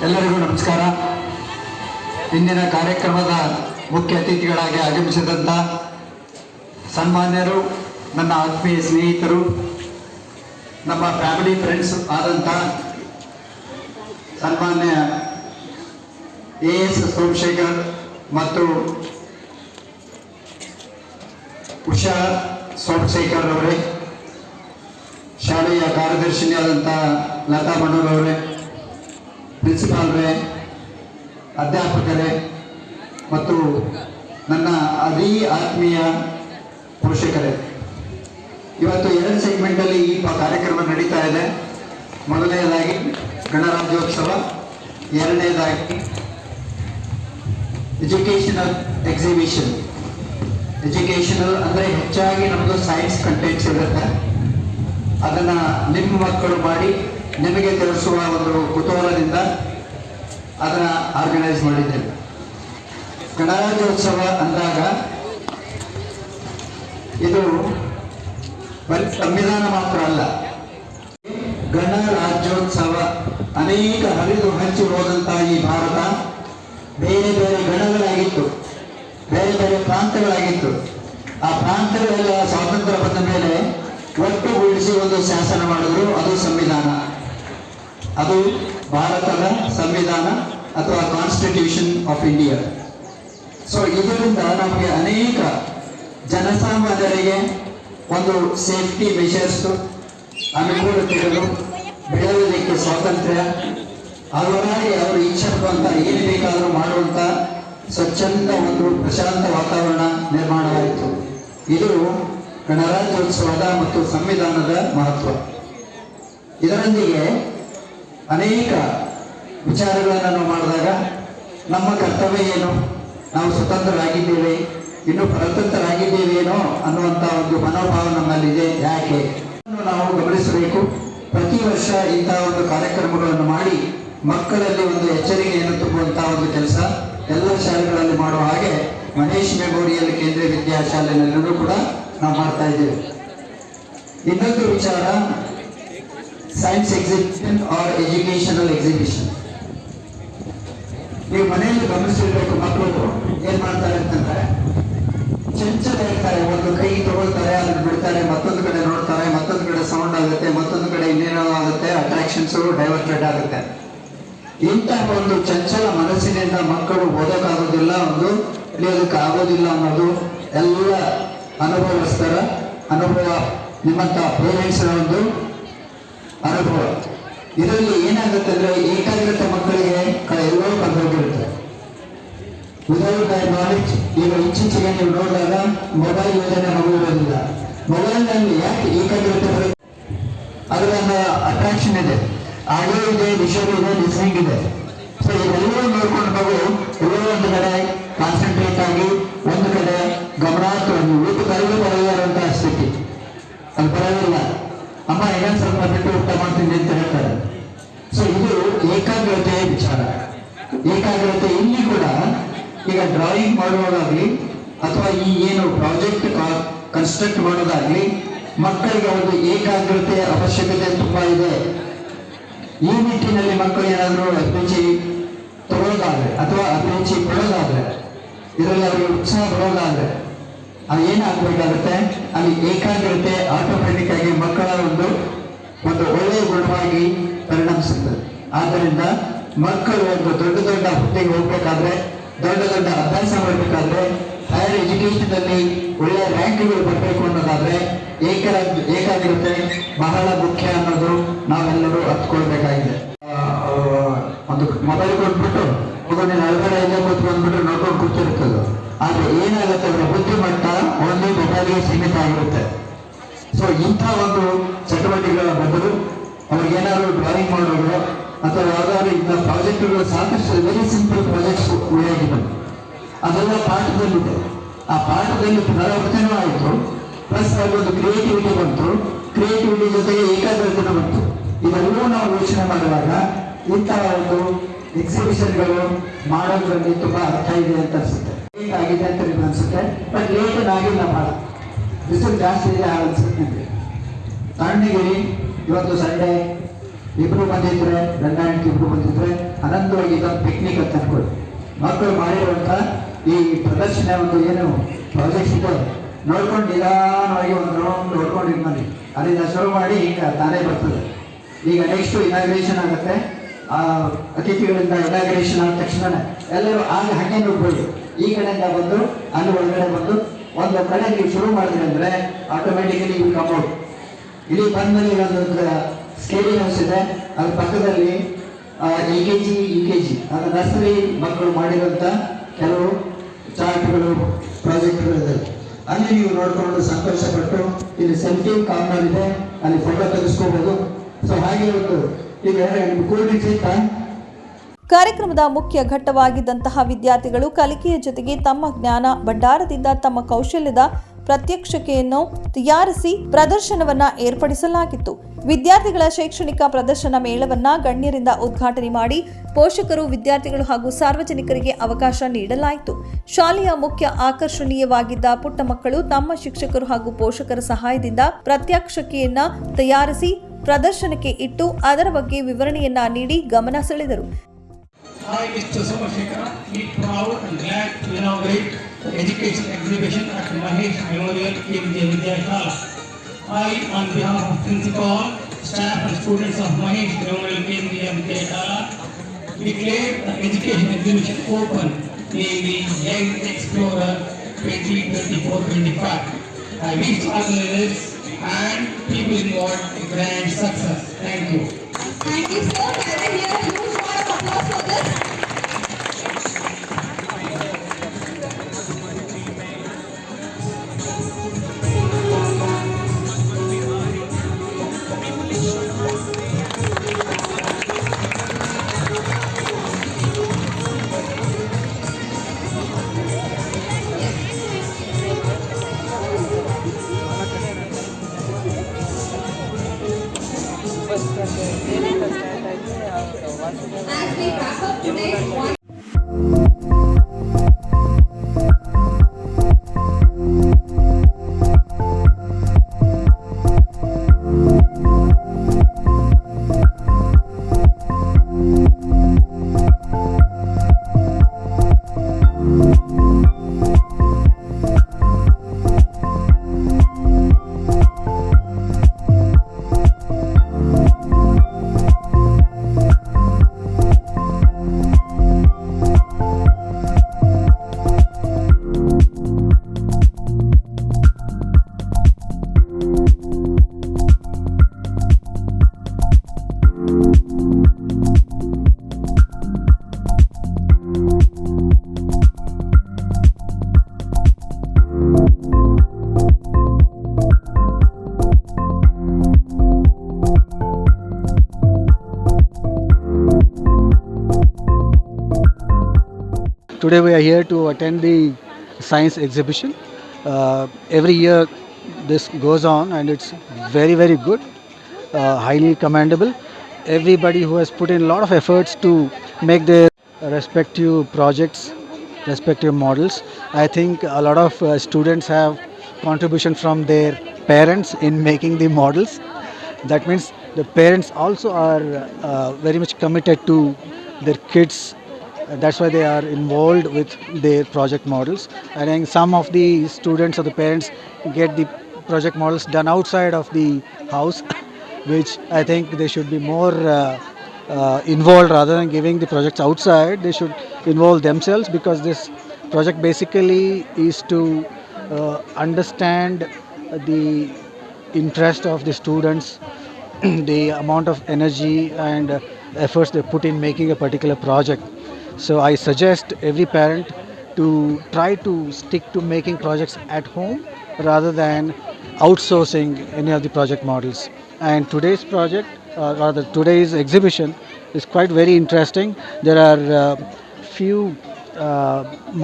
ಎಲ್ಲರಿಗೂ ನಮಸ್ಕಾರ. ಇಂದಿನ ಕಾರ್ಯಕ್ರಮದ ಮುಖ್ಯ ಅತಿಥಿಗಳಾಗಿ ಆಗಮಿಸಿದಂಥ ಸನ್ಮಾನ್ಯರು, ನನ್ನ ಆತ್ಮೀಯ ಸ್ನೇಹಿತರು, ನಮ್ಮ ಫ್ಯಾಮಿಲಿ ಫ್ರೆಂಡ್ಸ್ ಆದಂಥ ಸನ್ಮಾನ್ಯ ಎ.ಎಸ್. ಸೋಮಶೇಖರ್ ಮತ್ತು ಉಷಾ ಸೋಮಶೇಖರ್ ಅವರೇ, ಶಾಲೆಯ ಕಾರ್ಯದರ್ಶಿನಿಯಾದಂಥ ಲತಾ ಮಣೂರ್ ಅವರೇ, ಪ್ರಿನ್ಸಿಪಾಲ್ರೇ, ಅಧ್ಯಾಪಕರೇ ಮತ್ತು ನನ್ನ ಅತೀ ಆತ್ಮೀಯ ಪೋಷಕರೇ, ಇವತ್ತು 2 ಸೆಗ್ಮೆಂಟಲ್ಲಿ ಈ ಕಾರ್ಯಕ್ರಮ ನಡೀತಾ ಇದೆ. ಮೊದಲನೇದಾಗಿ ಗಣರಾಜ್ಯೋತ್ಸವ, ಎರಡನೇದಾಗಿ ಎಜುಕೇಷನಲ್ ಎಕ್ಸಿಬಿಷನ್. ಎಜುಕೇಷನಲ್ ಅಂದರೆ ಹೆಚ್ಚಾಗಿ ನಮ್ಮದು ಸೈನ್ಸ್ ಕಂಟೆಂಟ್ಸ್ ಇರುತ್ತೆ. ಅದನ್ನು ನಿಮ್ಮ ಮಕ್ಕಳು ಮಾಡಿ ನಿಮಗೆ ತಿಳಿಸುವ ಒಂದು ಕುತೂಹಲದಿಂದ ಅದನ್ನು ಆರ್ಗನೈಸ್ ಮಾಡಿದ್ದೇವೆ. ಗಣರಾಜ್ಯೋತ್ಸವ ಅಂದಾಗ ಇದು ಬರೀ ಸಂವಿಧಾನ ಮಾತ್ರ ಅಲ್ಲ, ಗಣರಾಜ್ಯೋತ್ಸವ ಅನೇಕ ಹರಿದು ಹಂಚಿ ಹೋದಂತಹ ಈ ಭಾರತ ಬೇರೆ ಬೇರೆ ಗಣಗಳಾಗಿತ್ತು, ಬೇರೆ ಬೇರೆ ಪ್ರಾಂತಗಳಾಗಿತ್ತು. ಆ ಪ್ರಾಂತಗಳೆಲ್ಲ ಸ್ವಾತಂತ್ರ್ಯ ಬಂದ ಮೇಲೆ ಒಟ್ಟುಗೂಡಿಸಿ ಒಂದು ಶಾಸನ ಮಾಡಿದ್ರು, ಅದು ಸಂವಿಧಾನ. ಅದು ಭಾರತದ ಸಂವಿಧಾನ ಅಥವಾ ಕಾನ್ಸ್ಟಿಟ್ಯೂಷನ್ ಆಫ್ ಇಂಡಿಯಾ. ಸೊ ಇದರಿಂದ ನಮಗೆ ಅನೇಕ ಜನಸಾಮಾನ್ಯರಿಗೆ ಒಂದು ಸೇಫ್ಟಿ ಮೆಷರ್ಸ್, ಅನುಕೂಲತೆಗಳು, ಬೆಳೆಯೋದಕ್ಕೆ ಸ್ವಾತಂತ್ರ್ಯ, ಅವರಾಗಿ ಅವರು ಇಚ್ಛಿಸುವಂಥ ಏನು ಬೇಕಾದರೂ ಮಾಡುವಂಥ ಸ್ವಚ್ಛಂದ ಒಂದು ಪ್ರಶಾಂತ ವಾತಾವರಣ ನಿರ್ಮಾಣವಾಯಿತು. ಇದು ಗಣರಾಜ್ಯೋತ್ಸವದ ಮತ್ತು ಸಂವಿಧಾನದ ಮಹತ್ವ. ಇದರೊಂದಿಗೆ ಅನೇಕ ವಿಚಾರಗಳನ್ನು ನಾವು ಮಾಡಿದಾಗ ನಮ್ಮ ಕರ್ತವ್ಯ ಏನು, ನಾವು ಸ್ವತಂತ್ರರಾಗಿದ್ದೇವೆ, ಇನ್ನು ಪರತಂತ್ರರಾಗಿದ್ದೇವೇನೋ ಅನ್ನುವಂಥ ಒಂದು ಮನೋಭಾವ ನಮ್ಮಲ್ಲಿದೆ. ಯಾಕೆ ನಾವು ಗಮನಿಸಬೇಕು. ಪ್ರತಿ ವರ್ಷ ಇಂತಹ ಒಂದು ಕಾರ್ಯಕ್ರಮಗಳನ್ನು ಮಾಡಿ ಮಕ್ಕಳಲ್ಲಿ ಒಂದು ಎಚ್ಚರಿಕೆಯನ್ನು ತುಂಬುವಂಥ ಒಂದು ಕೆಲಸ ಎಲ್ಲ ಶಾಲೆಗಳಲ್ಲಿ ಮಾಡುವ ಹಾಗೆ ಮಹೇಶ್ ಮೆಮೋರಿಯಲ್ ಕೇಂದ್ರೀಯ ವಿದ್ಯಾಶಾಲೆಯಲ್ಲೂ ಕೂಡ ನಾವು ಮಾಡ್ತಾ ಇದ್ದೇವೆ. ಇನ್ನೊಂದು ವಿಚಾರ, science exhibition or educational exhibition. ನೀವು ಮನೆಯಲ್ಲಿ ಗಮನಿಸಿರ್ಬೇಕು, ಮಕ್ಕಳು ಏನ್ ಮಾಡ್ತಾರೆ ಅಂತಂದ್ರೆ ಚಂಚಲ ಇರ್ತಾರೆ. ಒಂದು ಕೈ ತಗೊಳ್ತಾರೆ, ಅದನ್ನ ಬಿಡ್ತಾರೆ, ಮತ್ತೊಂದು ಕಡೆ ನೋಡ್ತಾರೆ, ಮತ್ತೊಂದು ಕಡೆ ಸೌಂಡ್ ಆಗುತ್ತೆ, ಮತ್ತೊಂದು ಕಡೆ ಇನ್ನೇನೋ ಆಗುತ್ತೆ, ಅಟ್ರಾಕ್ಷನ್ಸ್ ಡೈವರ್ಟೆಡ್ ಆಗುತ್ತೆ. ಇಂತಹ ಒಂದು ಚಂಚಲ ಮನಸ್ಸಿನಿಂದ ಮಕ್ಕಳು ಓದೋಕ್ಕಾಗೋದಿಲ್ಲ, ಒಂದು ಕಲಿಯೋದಕ್ಕೆ ಆಗೋದಿಲ್ಲ ಅನ್ನೋದು ಎಲ್ಲ ಅನುಭವಸ್ಥರ ಅನುಭವ, ನಿಮ್ಮಂತ ಪೇರೆಂಟ್ಸ್ನ ಒಂದು ಅನುಭವ. ಇದರಲ್ಲಿ ಏನಾಗುತ್ತೆ ಅಂದ್ರೆ ಏಕಾಗ್ರತೆ ಮಕ್ಕಳಿಗೆ ಎಲ್ಲೋ ಕಳೆದೋಗಿರುತ್ತೆ. ವಿದೌಟ್ ದೈ ನಾಲೆಡ್ಜ್, ಈಗ ಇತ್ತೀಚೆಗೆ ನೀವು ನೋಡಿದಾಗ ಮೊಬೈಲ್ ಯೋಜನೆ ಮಗುವಿರೋದಿಲ್ಲ. ಮೊಬೈಲ್ನಲ್ಲಿ ಯಾಕೆ ಏಕಾಗ್ರತೆ ಬರುತ್ತೆ? ಅದರ ಅಟ್ರಾಕ್ಷನ್ ಇದೆ, ಆಡಿಯೋ ಇದೆ, ವಿಷಯ ಇದೆ, ಲಿಸ್ನಿಂಗ್ ಇದೆ. ಸೊ ಇವೆಲ್ಲವೂ ನೋಡ್ಕೊಂಡು ಮಗು ಎಲ್ಲೋ ಒಂದು ಕಡೆ ಕಾನ್ಸಂಟ್ರೇಟ್ ಆಗಿ ಒಂದು ಕಡೆ ಗಮನಾರ್ಹವಾಗಿ ಊಟ ಕರೆದು ಬರೆಯುವಂತಹ ಸ್ಥಿತಿ. ಅದು ಬರೋದಿಲ್ಲ, ಅಮ್ಮ ಇನ್ನೊಂದು ಸ್ವಲ್ಪ ಬಿಟ್ಟು ಊಟ ಮಾಡ್ತೀನಿ ಅಂತ ಹೇಳ್ತಾರೆ. ಸೊ ಇದು ಏಕಾಗ್ರತೆಯ ವಿಚಾರ. ಏಕಾಗ್ರತೆ ಇಲ್ಲಿ ಕೂಡ ಈಗ ಡ್ರಾಯಿಂಗ್ ಮಾಡುವುದಾಗ್ಲಿ ಅಥವಾ ಈ ಏನು ಪ್ರಾಜೆಕ್ಟ್ ಕನ್ಸ್ಟ್ರಕ್ಟ್ ಮಾಡೋದಾಗ್ಲಿ ಮಕ್ಕಳಿಗೆ ಒಂದು ಏಕಾಗ್ರತೆಯ ಅವಶ್ಯಕತೆ ತುಂಬಾ ಇದೆ. ಈ ನಿಟ್ಟಿನಲ್ಲಿ ಮಕ್ಕಳು ಏನಾದರೂ ಅಭಿರುಚಿ ತಗೊಳ್ಳೋದಾದ್ರೆ ಅಥವಾ ಅಭಿರುಚಿ ಪಡೋದಾದ್ರೆ, ಇದರಲ್ಲಿ ಅವರಿಗೆ ಉತ್ಸಾಹ ಬರೋದಾದ್ರೆ ಅದು ಏನಾಗಬೇಕಾಗುತ್ತೆ, ಅಲ್ಲಿ ಏಕಾಗ್ರತೆ ಆಟೋಮೆಟಿಕ್ ಆಗಿ ಮಕ್ಕಳ ಒಂದು ಒಳ್ಳೆಯ ಗುಣವಾಗಿ ಪರಿಣಮಿಸುತ್ತದೆ. ಆದ್ದರಿಂದ ಮಕ್ಕಳು ಒಂದು ದೊಡ್ಡ ದೊಡ್ಡ ಹುದ್ದೆಗೆ ಹೋಗ್ಬೇಕಾದ್ರೆ, ದೊಡ್ಡ ದೊಡ್ಡ ಅಭ್ಯಾಸ ಮಾಡಬೇಕಾದ್ರೆ, ಹೈಯರ್ ಎಜುಕೇಶನ್ ಅಲ್ಲಿ ಒಳ್ಳೆಯ ರ್ಯಾಂಕ್ಗಳು ಬರಬೇಕು ಅನ್ನೋದಾದ್ರೆ ಏಕಾಗ್ರತೆ ಬಹಳ ಮುಖ್ಯ ಅನ್ನೋದು ನಾವೆಲ್ಲರೂ ಅರ್ಥಕೊಳ್ಬೇಕಾಗಿದೆ. ಒಂದು ಮೊಬೈಲ್ ಕೊಟ್ಬಿಟ್ಟು ನೀನು ಅಳಗಡೆ ಎಲ್ಲ ಕೂತ್ಕೊಂಡ್ಬಿಟ್ಟು ನೋಡ್ಕೊಂಡು ಕೂತಿರ್ತದೆ. ಆದ್ರೆ ಏನಾಗುತ್ತೆ ಅಂದ್ರೆ ಬುದ್ಧಿಮಟ್ಟ ಒಂದು ಮೊಬೈಲ್ಗೆ ಸೀಮಿತ ಆಗಿರುತ್ತೆ. ಸೊ ಇಂಥ ಒಂದು ಚಟುವಟಿಕೆಗಳ ಬದಲು ಅವ್ರಿಗೇನಾದ್ರು ಡ್ರಾಯಿಂಗ್ ಮಾಡೋದು ಅಥವಾ ಯಾವ್ದಾದ್ರು ಇಂಥ ಪ್ರಾಜೆಕ್ಟ್ಗಳು ಸಾಕಷ್ಟು ವೆರಿ ಸಿಂಪಲ್ ಪ್ರಾಜೆಕ್ಟ್ಸ್ ಉಳಿಯಾಗಿದೆ, ಅದೆಲ್ಲ ಪಾಠದಲ್ಲಿದೆ. ಆ ಪಾಠದಲ್ಲಿ ಪುನರಾವರ್ತನೆ ಆಯಿತು, ಪ್ಲಸ್ ಅದೊಂದು ಕ್ರಿಯೇಟಿವಿಟಿ ಬಂತು, ಕ್ರಿಯೇಟಿವಿಟಿ ಜೊತೆಗೆ ಏಕಾಗ್ರತೆ ಬಂತು. ಇದೆಲ್ಲವೂ ನಾವು ಯೋಚನೆ ಮಾಡುವಾಗ ಇಂತಹ ಒಂದು ಎಕ್ಸಿಬಿಷನ್ಗಳು ಮಾಡೋದ್ರಲ್ಲಿ ತುಂಬಾ ಅರ್ಥ ಇದೆ ಅಂತ ಅನ್ಸುತ್ತೆ. ಲೇಟ್ ಆಗಿದೆ ಅಂತ ನಿಮ್ಗೆ ಅನ್ಸುತ್ತೆ, ಬಟ್ ಲೇಟ್ ಆಗಿಲ್ಲ ಭಾಳ. ಬಿಸಿಲು ಜಾಸ್ತಿ ಇದೆ ಅನ್ಸುತ್ತೆ ನಿಮಗೆ. ತಣ್ಣಗಿರಿ. ಇವತ್ತು ಸಂಡೇ ಇಬ್ಬರು ಬಂದಿದ್ರೆ, ಗಂಡ ಹೆಂಡತಿ ಇಬ್ಬರು ಬಂದಿದ್ರೆ ಆನಂದವಾಗಿ ಇದೊಂದು ಪಿಕ್ನಿಕ್ ಅಂತ ಅನ್ಕೊಳ್ಳಿ. ಮಕ್ಕಳು ಮಾಡಿರುವಂಥ ಈ ಪ್ರದರ್ಶನ ಒಂದು ಏನು ಪ್ರಾಜೆಕ್ಟ್ಸ್ ಇದೆ ನೋಡ್ಕೊಂಡು ನಿಧಾನವಾಗಿ ಒಂದು ರೌಂಡ್ ನೋಡ್ಕೊಂಡು ಇದು ಮಾಡಿ ಅಲ್ಲಿಂದ ಶುರು ಮಾಡಿ ಈಗ ತಾನೇ ಬರ್ತದೆ. ಈಗ ನೆಕ್ಸ್ಟ್ ಇನಾಗ್ರೇಷನ್ ಆಗುತ್ತೆ. ಅತಿಥಿಗಳಿಂದ ಇನಾಗ್ರೇಷನ್ ಆದ ತಕ್ಷಣ ಎಲ್ಲರೂ ಹಾಗೆ ನುಗ್ಬೋದು. ಈ ಕಡೆಯಿಂದ ಬಂದು ಅಲ್ಲಿ ಒಳಗಡೆ ಬಂದು ಒಂದು ಕಡೆ ನೀವು ಶುರು ಮಾಡಿದ್ರೆ ಅಂದರೆ ಆಟೋಮೆಟಿಕಲಿ ಇವು ಕಮೌಟ್. ಇಲ್ಲಿ ಬಂದ್ಮೇಲೆ ಒಂದು ಸ್ಕೇಲಿಂಗ್ ಹೌಸ್ ಇದೆ, ಅದ್ರ ಪಕ್ಕದಲ್ಲಿ LKG UKG ಅದು ನರ್ಸರಿ ಮಕ್ಕಳು ಮಾಡಿರುವಂಥ ಕೆಲವು ಚಾರ್ಟ್ಗಳು ಪ್ರಾಜೆಕ್ಟ್ಗಳು ಇದೆ. ಅಲ್ಲಿ ನೀವು ನೋಡಿಕೊಂಡು ಸಂತೋಷಪಟ್ಟು ಇಲ್ಲಿ ಸೆಲ್ಫಿ ಕಾರ್ನರ್ ಇದೆ, ಅಲ್ಲಿ ಫೋಟೋ ತೆಗೆಸ್ಕೋಬಹುದು. ಸೊ ಹಾಗೆ ಒಂದು ಈಗ ಕೂಲ್ ಡ್ರಿಂಕ್ಸ್ ಇತ್ತಾ. ಕಾರ್ಯಕ್ರಮದ ಮುಖ್ಯ ಘಟ್ಟವಾಗಿದ್ದಂತಹ ವಿದ್ಯಾರ್ಥಿಗಳು ಕಲಿಕೆಯ ಜೊತೆಗೆ ತಮ್ಮ ಜ್ಞಾನ ಭಂಡಾರದಿಂದ ತಮ್ಮ ಕೌಶಲ್ಯದ ಪ್ರತ್ಯಕ್ಷತೆಯನ್ನು ತಯಾರಿಸಿ ಪ್ರದರ್ಶನವನ್ನ ಏರ್ಪಡಿಸಲಾಗಿತ್ತು. ವಿದ್ಯಾರ್ಥಿಗಳ ಶೈಕ್ಷಣಿಕ ಪ್ರದರ್ಶನ ಮೇಳವನ್ನ ಗಣ್ಯರಿಂದ ಉದ್ಘಾಟನೆ ಮಾಡಿ ಪೋಷಕರು, ವಿದ್ಯಾರ್ಥಿಗಳು ಹಾಗೂ ಸಾರ್ವಜನಿಕರಿಗೆ ಅವಕಾಶ ನೀಡಲಾಯಿತು. ಶಾಲೆಯ ಮುಖ್ಯ ಆಕರ್ಷಣೀಯವಾಗಿದ್ದ ಪುಟ್ಟ ಮಕ್ಕಳು ತಮ್ಮ ಶಿಕ್ಷಕರು ಹಾಗೂ ಪೋಷಕರ ಸಹಾಯದಿಂದ ಪ್ರತ್ಯಕ್ಷತೆಯನ್ನ ತಯಾರಿಸಿ ಪ್ರದರ್ಶನಕ್ಕೆ ಇಟ್ಟು ಅದರ ಬಗ್ಗೆ ವಿವರಣೆಯನ್ನ ನೀಡಿ ಗಮನ ಸೆಳೆದರು. I, Mr. Somashekara, feel proud and glad to inaugurate the education exhibition at Mahesh Memorial Kendriya Vidyashala. I, on behalf of principal, staff and students of Mahesh Memorial Kendriya Vidyashala, declare the education exhibition open, namely Young Explorer 2024-25. I wish organizers and people involved a grand success. Thank you. Thank you, sir. Can I hear a huge round of applause for this? As we wrap up today's one. Today we are here to attend the science exhibition. Every year this goes on and it's very very good, highly commendable. Everybody who has put in a lot of efforts to make their respective projects, respective models. I think a lot of students have contribution from their parents in making the models. That means the parents also are very much committed to their kids. That's why they are involved with their project models. I think some of the students or the parents get the project models done outside of the house, which I think they should be more involved rather than giving the projects outside. They should involve themselves, because this project basically is to understand the interest of the students, the amount of energy and efforts they put in making a particular project. So I suggest every parent to try to stick to making projects at home rather than outsourcing any of the project models. And today's project, rather today's exhibition, is quite very interesting. There are few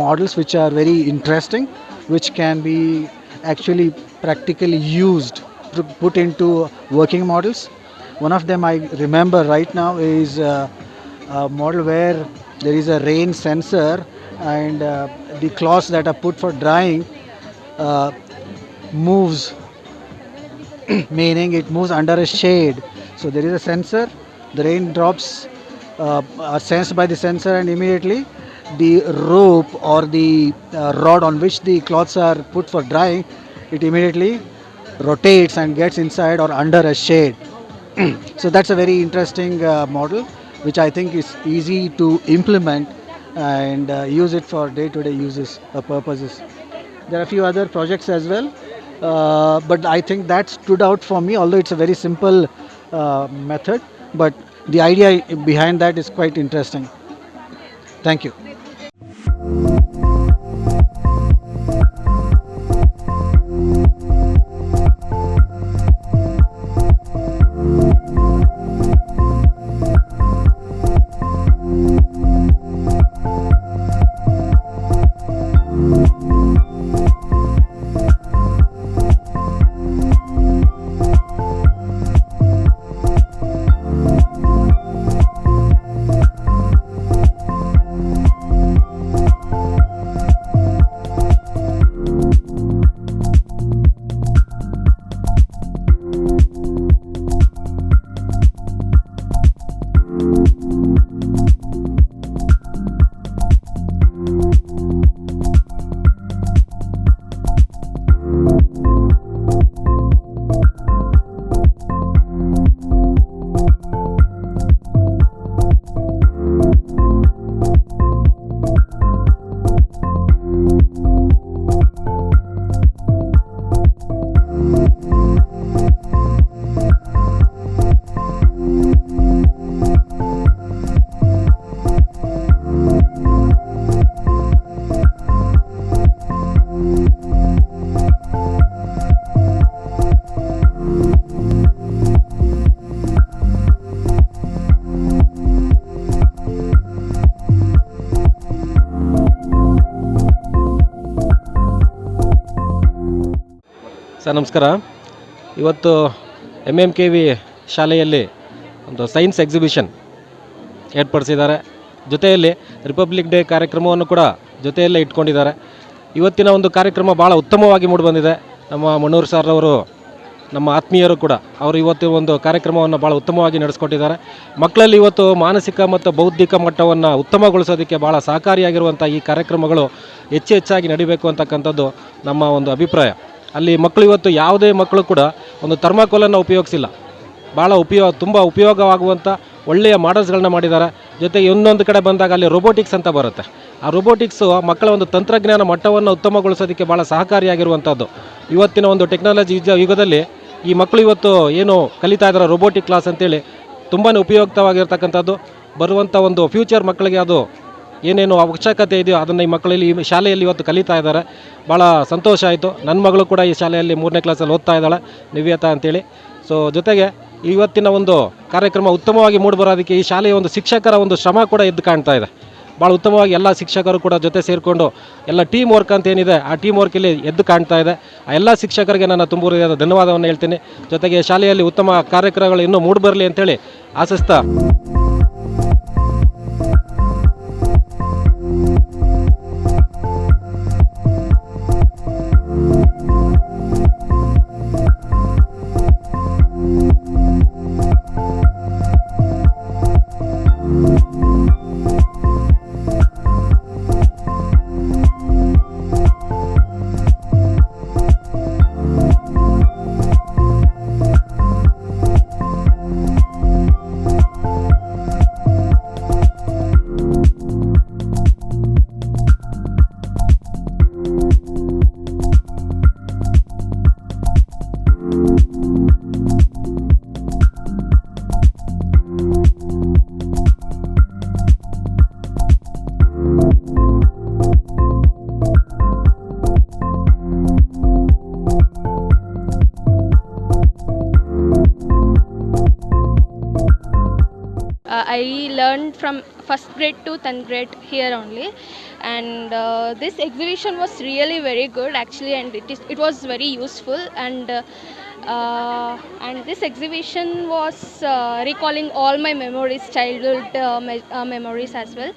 models which are very interesting, which can be actually practically used to put into working models. One of them I remember right now is a model where there is a rain sensor, and the cloths that are put for drying moves, meaning it moves under a shade. So there is a sensor, the raindrops are sensed by the sensor, and immediately the rope or the rod on which the cloths are put for drying, it immediately rotates and gets inside or under a shade. So that's a very interesting model, which I think is easy to implement and use it for day-to-day uses purposes. There are a few other projects as well, but I think that stood out for me. Although it's a very simple method, but the idea behind that is quite interesting. Thank you. Sir ನಮಸ್ಕಾರ. ಇವತ್ತು MMKV ಶಾಲೆಯಲ್ಲಿ ಒಂದು science exhibition ಏರ್ಪಡಿಸಿದ್ದಾರೆ. ಜೊತೆಯಲ್ಲಿ republic day ಕಾರ್ಯಕ್ರಮವನ್ನು ಕೂಡ ಜೊತೆಯಲ್ಲೇ ಇಟ್ಕೊಂಡಿದ್ದಾರೆ. ಇವತ್ತಿನ ಒಂದು ಕಾರ್ಯಕ್ರಮ ಭಾಳ ಉತ್ತಮವಾಗಿ ಮೂಡಿಬಂದಿದೆ. ನಮ್ಮ ಮಣ್ಣೂರು ಸರ್ ಅವರು ನಮ್ಮ ಆತ್ಮೀಯರು ಕೂಡ ಅವರು ಇವತ್ತು ಒಂದು ಕಾರ್ಯಕ್ರಮವನ್ನು ಭಾಳ ಉತ್ತಮವಾಗಿ ನಡೆಸ್ಕೊಟ್ಟಿದ್ದಾರೆ. ಮಕ್ಕಳಲ್ಲಿ ಇವತ್ತು ಮಾನಸಿಕ ಮತ್ತು ಬೌದ್ಧಿಕ ಮಟ್ಟವನ್ನು ಉತ್ತಮಗೊಳಿಸೋದಕ್ಕೆ ಭಾಳ ಸಹಕಾರಿಯಾಗಿರುವಂಥ ಈ ಕಾರ್ಯಕ್ರಮಗಳು ಹೆಚ್ಚಾಗಿ ನಡಿಬೇಕು ಅಂತಕ್ಕಂಥದ್ದು ನಮ್ಮ ಒಂದು ಅಭಿಪ್ರಾಯ. ಅಲ್ಲಿ ಮಕ್ಕಳು ಇವತ್ತು ಯಾವುದೇ ಮಕ್ಕಳು ಕೂಡ ಒಂದು ಥರ್ಮಾಕೋಲನ್ನು ಉಪಯೋಗಿಸಿಲ್ಲ. ಭಾಳ ತುಂಬ ಉಪಯೋಗವಾಗುವಂಥ ಒಳ್ಳೆಯ ಮಾಡಲ್ಸ್ಗಳನ್ನ ಮಾಡಿದ್ದಾರೆ. ಜೊತೆಗೆ ಇನ್ನೊಂದು ಕಡೆ ಬಂದಾಗ ಅಲ್ಲಿ ರೋಬೋಟಿಕ್ಸ್ ಅಂತ ಬರುತ್ತೆ. ಆ ರೋಬೋಟಿಕ್ಸು ಮಕ್ಕಳ ಒಂದು ತಂತ್ರಜ್ಞಾನ ಮಟ್ಟವನ್ನು ಉತ್ತಮಗೊಳಿಸೋದಕ್ಕೆ ಭಾಳ ಸಹಕಾರಿಯಾಗಿರುವಂಥದ್ದು. ಇವತ್ತಿನ ಒಂದು ಟೆಕ್ನಾಲಜಿ ಯುಗದಲ್ಲಿ ಈ ಮಕ್ಕಳು ಇವತ್ತು ಏನು ಕಲಿತಾ ಇದ್ದಾರೆ ರೋಬೋಟಿಕ್ ಕ್ಲಾಸ್ ಅಂತೇಳಿ ತುಂಬಾ ಉಪಯುಕ್ತವಾಗಿರ್ತಕ್ಕಂಥದ್ದು. ಬರುವಂಥ ಒಂದು ಫ್ಯೂಚರ್ ಮಕ್ಕಳಿಗೆ ಅದು ಏನೇನು ಅವಶ್ಯಕತೆ ಇದೆಯೋ ಅದನ್ನು ಈ ಮಕ್ಕಳಲ್ಲಿ ಈ ಶಾಲೆಯಲ್ಲಿ ಇವತ್ತು ಕಲಿತಾ ಇದ್ದಾರೆ. ಭಾಳ ಸಂತೋಷ ಆಯಿತು. ನನ್ನ ಮಗಳು ಕೂಡ ಈ ಶಾಲೆಯಲ್ಲಿ 3ನೇ ಕ್ಲಾಸಲ್ಲಿ ಓದ್ತಾ ಇದ್ದಾಳೆ, ನಿವ್ಯತಾ ಅಂತೇಳಿ. ಸೊ ಜೊತೆಗೆ ಇವತ್ತಿನ ಒಂದು ಕಾರ್ಯಕ್ರಮ ಉತ್ತಮವಾಗಿ ಮೂಡಿಬರೋದಕ್ಕೆ ಈ ಶಾಲೆಯ ಒಂದು ಶಿಕ್ಷಕರ ಒಂದು ಶ್ರಮ ಕೂಡ ಎದ್ದು ಕಾಣ್ತಾ ಇದೆ. ಭಾಳ ಉತ್ತಮವಾಗಿ ಎಲ್ಲ ಶಿಕ್ಷಕರು ಕೂಡ ಜೊತೆ ಸೇರಿಕೊಂಡು ಎಲ್ಲ ಟೀಮ್ ವರ್ಕ್ ಅಂತ ಏನಿದೆ ಆ ಟೀಮ್ ವರ್ಕಲ್ಲಿ ಎದ್ದು ಕಾಣ್ತಾ ಇದೆ. ಆ ಎಲ್ಲ ಶಿಕ್ಷಕರಿಗೆ ನಾನು ತುಂಬ ಹೃದಯದ ಧನ್ಯವಾದವನ್ನು ಹೇಳ್ತೀನಿ. ಜೊತೆಗೆ ಶಾಲೆಯಲ್ಲಿ ಉತ್ತಮ ಕಾರ್ಯಕ್ರಮಗಳು ಇನ್ನೂ ಮೂಡಿಬರಲಿ ಅಂತೇಳಿ ಆಶಿಸ್ತಾ I learned from first grade to 10th grade here only, and this exhibition was really very good actually, and it was very useful, and this exhibition was recalling all my memories, childhood memories as well.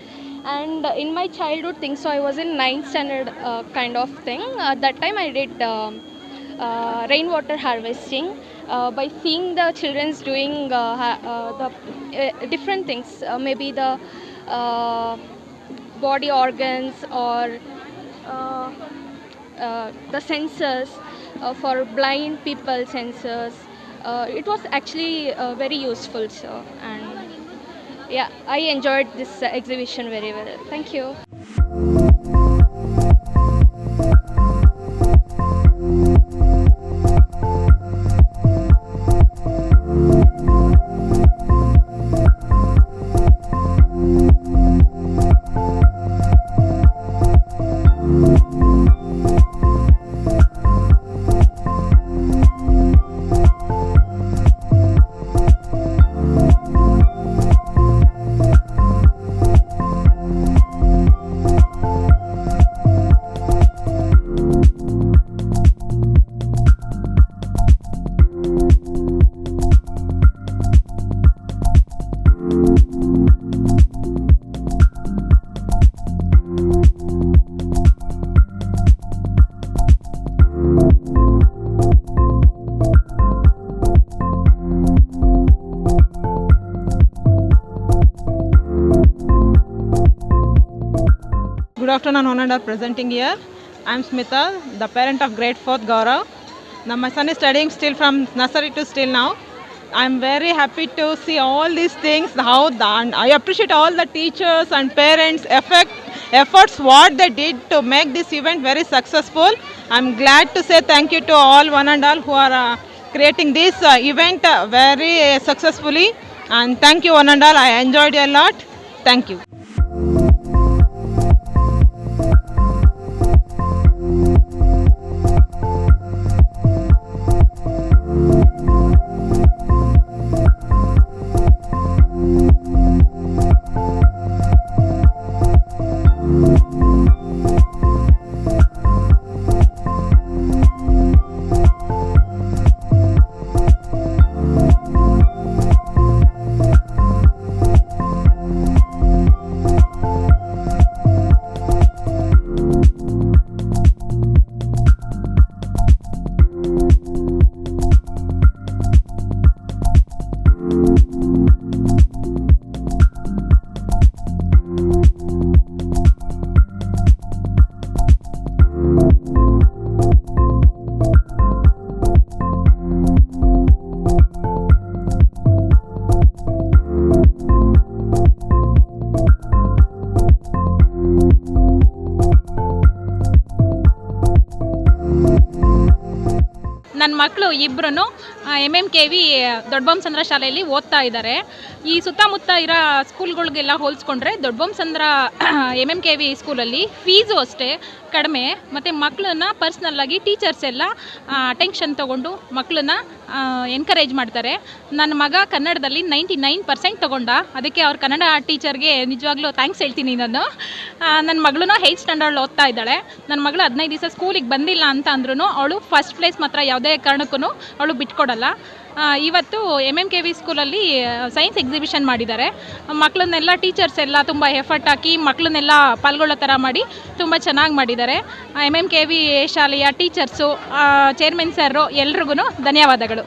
And in my childhood thing, so I was in 9th standard kind of thing. At that time I did rainwater harvesting. By seeing the children's doing the different things, maybe the body organs or the sensors for blind people sensors. It was actually very useful. So, and yeah, I enjoyed this exhibition very well. Thank you. Good afternoon, one and all presenting here. I am Smita, the parent of grade 4th Gaurav. Now my son is studying still from nursery to still now. I am very happy to see all these things, how done. I appreciate all the teachers and parents efforts what they did to make this event very successful. I am glad to say thank you to all one and all who are creating this event very successfully. And thank you one and all. I enjoyed a lot. Thank you. ನನ್ನ ಮಕ್ಕಳು ಇಬ್ಬರೂ MMKV ದೊಡ್ಡಬೊಮ್ಮಸಂದ್ರ ಶಾಲೆಯಲ್ಲಿ ಓದ್ತಾ ಇದ್ದಾರೆ. ಈ ಸುತ್ತಮುತ್ತ ಇರೋ ಸ್ಕೂಲ್ಗಳಿಗೆಲ್ಲ ಹೋಲಿಸ್ಕೊಂಡ್ರೆ ದೊಡ್ಡಬೊಮ್ಮಸಂದ್ರ MMKV ಸ್ಕೂಲಲ್ಲಿ ಫೀಸು ಅಷ್ಟೇ ಕಡಿಮೆ, ಮತ್ತು ಮಕ್ಕಳನ್ನ ಪರ್ಸ್ನಲ್ಲಾಗಿ ಟೀಚರ್ಸ್ ಎಲ್ಲ ಅಟೆನ್ಷನ್ ತೊಗೊಂಡು ಮಕ್ಕಳನ್ನ ಎನ್ಕರೇಜ್ ಮಾಡ್ತಾರೆ. ನನ್ನ ಮಗ ಕನ್ನಡದಲ್ಲಿ 99% ತೊಗೊಂಡ, ಅದಕ್ಕೆ ಅವ್ರ ಕನ್ನಡ ಟೀಚರ್ಗೆ ನಿಜವಾಗ್ಲೂ ಥ್ಯಾಂಕ್ಸ್ ಹೇಳ್ತೀನಿ ನಾನು. ನನ್ನ ಮಗಳೂ 8th ಸ್ಟ್ಯಾಂಡರ್ಡ್ ಓದ್ತಾ ಇದ್ದಾಳೆ. ನನ್ನ ಮಗಳು 15 ದಿವಸ ಸ್ಕೂಲಿಗೆ ಬಂದಿಲ್ಲ ಅಂತ ಅಂದ್ರೂ ಅವಳು ಫಸ್ಟ್ ಪ್ಲೇಸ್ ಮಾತ್ರ ಯಾವುದೇ ಕಾರಣಕ್ಕೂ ಅವಳು ಬಿಟ್ಕೊಡಲ್ಲ. ಇವತ್ತು MMKV ಸ್ಕೂಲಲ್ಲಿ ಸೈನ್ಸ್ ಎಕ್ಸಿಬಿಷನ್ ಮಾಡಿದ್ದಾರೆ. ಮಕ್ಕಳನ್ನೆಲ್ಲ ಟೀಚರ್ಸ್ ಎಲ್ಲ ತುಂಬ ಎಫರ್ಟ್ ಹಾಕಿ ಮಕ್ಕಳನ್ನೆಲ್ಲ ಪಾಲ್ಗೊಳ್ಳೋ ಥರ ಮಾಡಿ ತುಂಬ ಚೆನ್ನಾಗಿ ಮಾಡಿದ್ದಾರೆ. MMKV ಶಾಲೆಯ ಟೀಚರ್ಸು, ಚೇರ್ಮನ್ ಸರು ಎಲ್ರಿಗೂ ಧನ್ಯವಾದಗಳು.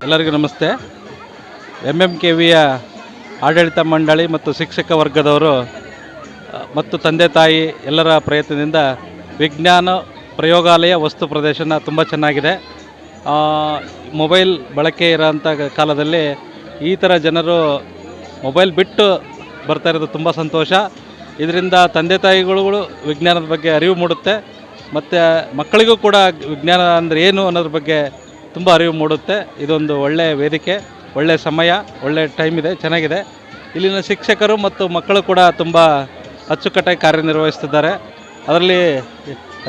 ಎಲ್ಲರಿಗೂ ನಮಸ್ತೆ. MMKVಯ ಆಡಳಿತ ಮಂಡಳಿ ಮತ್ತು ಶಿಕ್ಷಕ ವರ್ಗದವರು ಮತ್ತು ತಂದೆ ತಾಯಿ ಎಲ್ಲರ ಪ್ರಯತ್ನದಿಂದ ವಿಜ್ಞಾನ ಪ್ರಯೋಗಾಲಯ ವಸ್ತು ಪ್ರದರ್ಶನ ತುಂಬ ಚೆನ್ನಾಗಿದೆ. ಮೊಬೈಲ್ ಬಳಕೆ ಇರೋಂಥ ಕಾಲದಲ್ಲಿ ಈ ಥರ ಜನರು ಮೊಬೈಲ್ ಬಿಟ್ಟು ಬರ್ತಾ ಇರೋದು ತುಂಬ ಸಂತೋಷ. ಇದರಿಂದ ತಂದೆ ತಾಯಿಗಳು ವಿಜ್ಞಾನದ ಬಗ್ಗೆ ಅರಿವು ಮೂಡುತ್ತೆ, ಮತ್ತು ಮಕ್ಕಳಿಗೂ ಕೂಡ ವಿಜ್ಞಾನ ಅಂದರೆ ಏನು ಅನ್ನೋದ್ರ ಬಗ್ಗೆ ತುಂಬ ಅರಿವು ಮೂಡುತ್ತೆ. ಇದೊಂದು ಒಳ್ಳೆಯ ವೇದಿಕೆ, ಒಳ್ಳೆಯ ಸಮಯ, ಒಳ್ಳೆಯ ಟೈಮ್ ಇದೆ, ಚೆನ್ನಾಗಿದೆ. ಇಲ್ಲಿನ ಶಿಕ್ಷಕರು ಮತ್ತು ಮಕ್ಕಳು ಕೂಡ ತುಂಬ ಅಚ್ಚುಕಟ್ಟಾಗಿ ಕಾರ್ಯನಿರ್ವಹಿಸ್ತಿದ್ದಾರೆ. ಅದರಲ್ಲಿ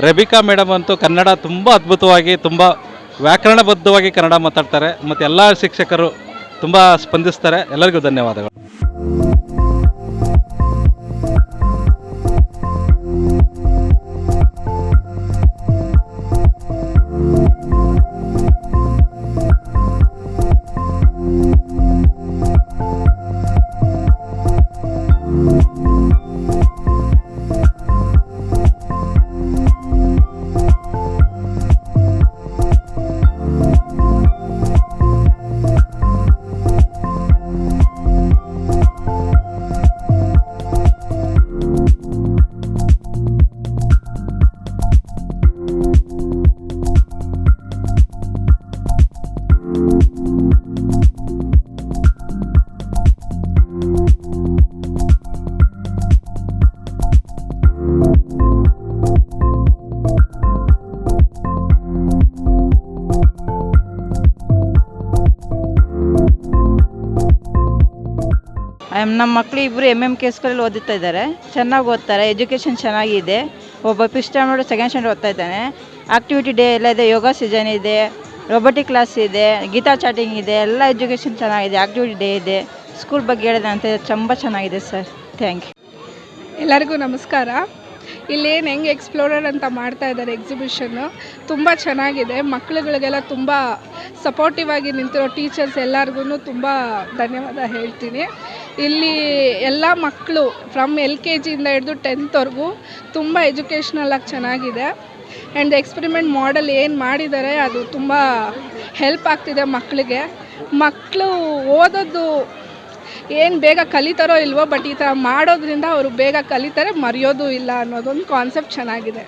ರೆಬಿಕಾ ಮೇಡಮ್ ಅಂತೂ ಕನ್ನಡ ತುಂಬ ಅದ್ಭುತವಾಗಿ, ತುಂಬ ವ್ಯಾಕರಣಬದ್ಧವಾಗಿ ಕನ್ನಡ ಮಾತಾಡ್ತಾರೆ, ಮತ್ತು ಎಲ್ಲ ಶಿಕ್ಷಕರು ತುಂಬ ಸ್ಪಂದಿಸ್ತಾರೆ. ಎಲ್ಲರಿಗೂ ಧನ್ಯವಾದಗಳು. ನಮ್ಮ ಮಕ್ಕಳು ಇಬ್ಬರು MMK ಸ್ಕೂಲಲ್ಲಿ ಓದುತ್ತಾ ಇದ್ದಾರೆ. ಚೆನ್ನಾಗಿ ಓದ್ತಾರೆ, ಎಜುಕೇಷನ್ ಚೆನ್ನಾಗಿದೆ. ಒಬ್ಬ ಫಿಫ್ತ್ ಸ್ಟ್ಯಾಂಡರ್ಡ್ ಸೆಕೆಂಡ್ ಸ್ಟ್ಯಾಂಡರ್ಡ್ ಓದ್ತಾ ಇದ್ದಾನೆ. ಆಕ್ಟಿವಿಟಿ ಡೇ ಎಲ್ಲ ಇದೆ, ಯೋಗ ಸೀಸನ್ ಇದೆ, ರೊಬೊಟಿಕ್ ಕ್ಲಾಸ್ ಇದೆ, ಗೀತಾ ಚಾಟಿಂಗ್ ಇದೆ, ಎಲ್ಲ ಎಜುಕೇಷನ್ ಚೆನ್ನಾಗಿದೆ, ಆಕ್ಟಿವಿಟಿ ಡೇ ಇದೆ. ಸ್ಕೂಲ್ ಬಗ್ಗೆ ಹೇಳಿದಂತೆ ತುಂಬ ಚೆನ್ನಾಗಿದೆ ಸರ್. Thank you. ಎಲ್ಲರಿಗೂ ನಮಸ್ಕಾರ. ಇಲ್ಲೇನು ಹೆಂಗೆ ಎಕ್ಸ್ಪ್ಲೋರರ್ ಅಂತ ಮಾಡ್ತಾ ಇದ್ದಾರೆ ಎಕ್ಸಿಬಿಷನ್ನು, ತುಂಬ ಚೆನ್ನಾಗಿದೆ. ಮಕ್ಕಳುಗಳಿಗೆಲ್ಲ ತುಂಬ ಸಪೋರ್ಟಿವ್ ಆಗಿ ನಿಂತಿರೋ ಟೀಚರ್ಸ್ ಎಲ್ಲರಿಗೂ ತುಂಬ ಧನ್ಯವಾದ ಹೇಳ್ತೀನಿ. ಇಲ್ಲಿ ಎಲ್ಲ ಮಕ್ಕಳು ಫ್ರಮ್ LKG ಇಂದ ಹಿಡಿದು 10th ತುಂಬ ಎಜುಕೇಷ್ನಲಾಗಿ ಚೆನ್ನಾಗಿದೆ. ಆ್ಯಂಡ್ ಎಕ್ಸ್ಪೆರಿಮೆಂಟ್ ಮಾಡೆಲ್ ಏನು ಮಾಡಿದ್ದಾರೆ ಅದು ತುಂಬ ಹೆಲ್ಪ್ ಆಗ್ತಿದೆ ಮಕ್ಕಳಿಗೆ. ಮಕ್ಕಳು ಓದೋದು ಏನು ಬೇಗ ಕಲಿತಾರೋ ಇಲ್ವೋ, ಬಟ್ ಈ ಥರ ಮಾಡೋದ್ರಿಂದ ಅವರು ಬೇಗ ಕಲಿತಾರೆ, ಮರೆಯೋದು ಇಲ್ಲ ಅನ್ನೋದೊಂದು ಕಾನ್ಸೆಪ್ಟ್ ಚೆನ್ನಾಗಿದೆ.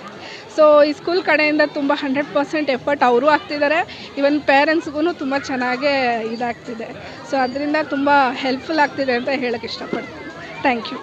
ಸೊ ಈ ಸ್ಕೂಲ್ ಕಡೆಯಿಂದ ತುಂಬ 100% ಎಫರ್ಟ್ ಅವರು ಹಾಕ್ತಿದ್ದಾರೆ. ಈವನ್ ಪೇರೆಂಟ್ಸ್ಗೂ ತುಂಬ ಚೆನ್ನಾಗೇ ಇದಾಗ್ತಿದೆ. ಸೊ ಅದರಿಂದ ತುಂಬ ಹೆಲ್ಪ್ಫುಲ್ ಆಗ್ತಿದೆ ಅಂತ ಹೇಳೋಕ್ಕೆ ಇಷ್ಟಪಡ್ತೀನಿ. Thank you.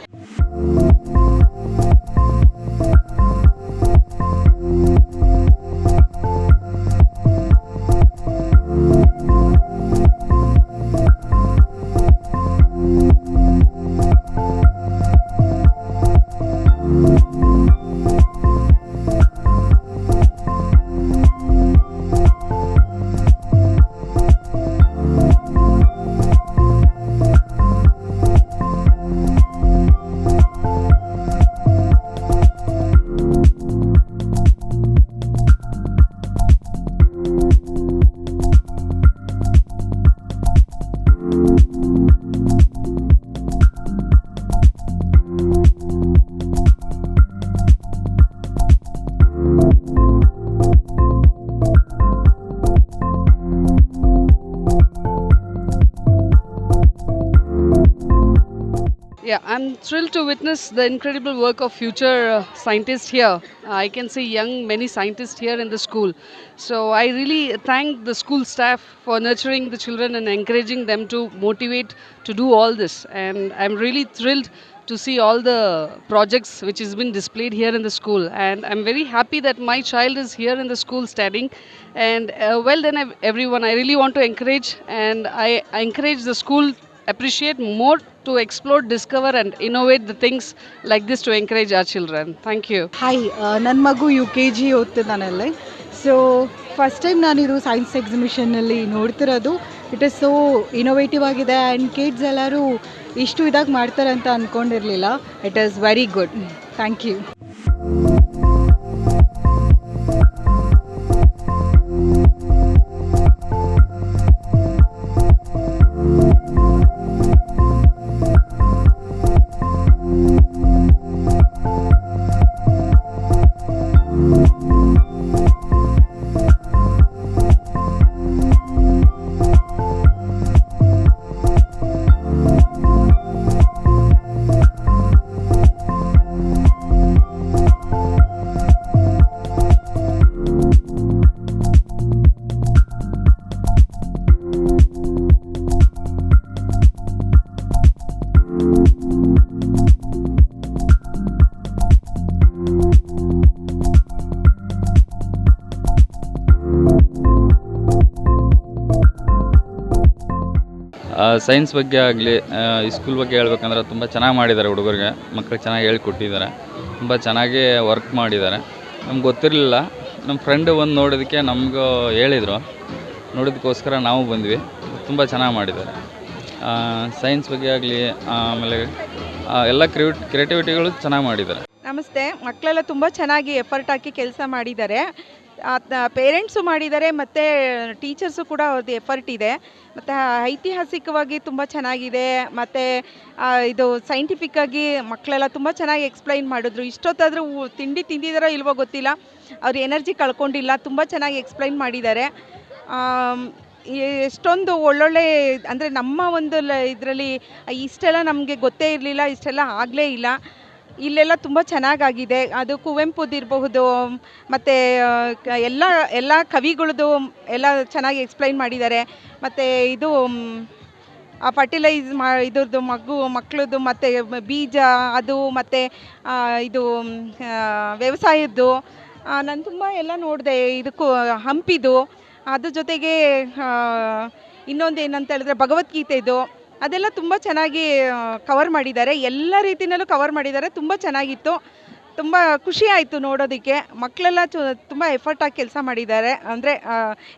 Yeah, I'm thrilled to witness the incredible work of future scientists here. I can see many scientists here in the school. So I really thank the school staff for nurturing the children and encouraging them to motivate to do all this. And I'm really thrilled to see all the projects which has been displayed here in the school. And I'm very happy that my child is here in the school studying. And well done everyone. I really want to encourage, and I encourage the school appreciate more to explore, discover and innovate the things like this to encourage our children. Thank you. Hi, ನನ್ನ ಮಗು UKG ಓದ್ತಿದ್ದಾನಲ್ಲಿ. So first time ನಾನಿದು science ಎಕ್ಸಿಬಿಷನ್ನಲ್ಲಿ ನೋಡ್ತಿರೋದು. It is so innovative ಆಗಿದೆ and kids ಎಲ್ಲರೂ ಇಷ್ಟು ಇದಾಗಿ ಮಾಡ್ತಾರೆ ಅಂತ ಅಂದ್ಕೊಂಡಿರಲಿಲ್ಲ. It is very good. Thank you. Science ಬಗ್ಗೆ ಆಗಲಿ ಈ ಸ್ಕೂಲ್ ಬಗ್ಗೆ ಹೇಳ್ಬೇಕಂದ್ರೆ ತುಂಬ ಚೆನ್ನಾಗಿ ಮಾಡಿದ್ದಾರೆ. ಹುಡುಗರಿಗೆ ಮಕ್ಕಳಿಗೆ ಚೆನ್ನಾಗಿ ಹೇಳ್ಕೊಟ್ಟಿದ್ದಾರೆ. ತುಂಬ ಚೆನ್ನಾಗಿ ವರ್ಕ್ ಮಾಡಿದ್ದಾರೆ. ನಮ್ಗೆ ಗೊತ್ತಿರಲಿಲ್ಲ, ನಮ್ಮ ಫ್ರೆಂಡು ಒಂದು ನೋಡೋದಕ್ಕೆ ನಮಗೂ ಹೇಳಿದರು, ನೋಡೋದಕ್ಕೋಸ್ಕರ ನಾವು ಬಂದ್ವಿ. ತುಂಬ ಚೆನ್ನಾಗಿ ಮಾಡಿದ್ದಾರೆ. ಸೈನ್ಸ್ ಬಗ್ಗೆ ಆಗಲಿ ಆಮೇಲೆ ಎಲ್ಲ ಕ್ರಿಯೇಟಿವಿಟಿಗಳು ಚೆನ್ನಾಗಿ ಮಾಡಿದ್ದಾರೆ. ನಮಸ್ತೆ. ಮಕ್ಕಳೆಲ್ಲ ತುಂಬ ಚೆನ್ನಾಗಿ ಎಫರ್ಟ್ ಹಾಕಿ ಕೆಲಸ ಮಾಡಿದ್ದಾರೆ. ಪೇರೆಂಟ್ಸು ಮಾಡಿದ್ದಾರೆ ಮತ್ತು ಟೀಚರ್ಸು ಕೂಡ ಅವ್ರದ್ದು ಎಫರ್ಟ್ ಇದೆ. ಮತ್ತು ಐತಿಹಾಸಿಕವಾಗಿ ತುಂಬ ಚೆನ್ನಾಗಿದೆ. ಮತ್ತು ಇದು ಸೈಂಟಿಫಿಕ್ಕಾಗಿ ಮಕ್ಕಳೆಲ್ಲ ತುಂಬ ಚೆನ್ನಾಗಿ ಎಕ್ಸ್ಪ್ಲೈನ್ ಮಾಡಿದ್ರು. ಇಷ್ಟೊತ್ತಾದರೂ ತಿಂಡಿ ತಿಂದಿದ್ದಾರೋ ಇಲ್ವೋ ಗೊತ್ತಿಲ್ಲ, ಅವ್ರ ಎನರ್ಜಿ ಕಳ್ಕೊಂಡಿಲ್ಲ. ತುಂಬ ಚೆನ್ನಾಗಿ ಎಕ್ಸ್ಪ್ಲೈನ್ ಮಾಡಿದ್ದಾರೆ. ಎಷ್ಟೊಂದು ಒಳ್ಳೊಳ್ಳೆ ಅಂದರೆ ನಮ್ಮ ಒಂದು ಇದರಲ್ಲಿ ಇಷ್ಟೆಲ್ಲ ನಮಗೆ ಗೊತ್ತೇ ಇರಲಿಲ್ಲ, ಇಷ್ಟೆಲ್ಲ ಆಗಲೇ ಇಲ್ಲ. ಇಲ್ಲೆಲ್ಲ ತುಂಬ ಚೆನ್ನಾಗಾಗಿದೆ. ಅದು ಕುವೆಂಪುದಿರಬಹುದು ಮತ್ತು ಎಲ್ಲ ಕವಿಗಳದ್ದು ಎಲ್ಲ ಚೆನ್ನಾಗಿ ಎಕ್ಸ್ಪ್ಲೈನ್ ಮಾಡಿದ್ದಾರೆ. ಮತ್ತು ಇದು ಫರ್ಟಿಲೈಸ್ ಇದ್ರದ್ದು ಮಕ್ಕಳದ್ದು ಮತ್ತು ಬೀಜ ಅದು ಮತ್ತು ಇದು ವ್ಯವಸಾಯದ್ದು ನಾನು ತುಂಬ ಎಲ್ಲ ನೋಡಿದೆ. ಇದಕ್ಕೂ ಹಂಪಿದು, ಅದ್ರ ಜೊತೆಗೆ ಇನ್ನೊಂದು ಏನಂತ ಹೇಳಿದ್ರೆ ಭಗವದ್ಗೀತೆದು ಅದೆಲ್ಲ ತುಂಬ ಚೆನ್ನಾಗಿ ಕವರ್ ಮಾಡಿದ್ದಾರೆ. ಎಲ್ಲ ರೀತಿಯಲ್ಲೂ ಕವರ್ ಮಾಡಿದ್ದಾರೆ. ತುಂಬ ಚೆನ್ನಾಗಿತ್ತು. ತುಂಬ ಖುಷಿ ಆಯಿತು ನೋಡೋದಕ್ಕೆ. ಮಕ್ಕಳೆಲ್ಲ ತುಂಬ ಎಫರ್ಟ್ ಆಗಿ ಕೆಲಸ ಮಾಡಿದ್ದಾರೆ. ಅಂದರೆ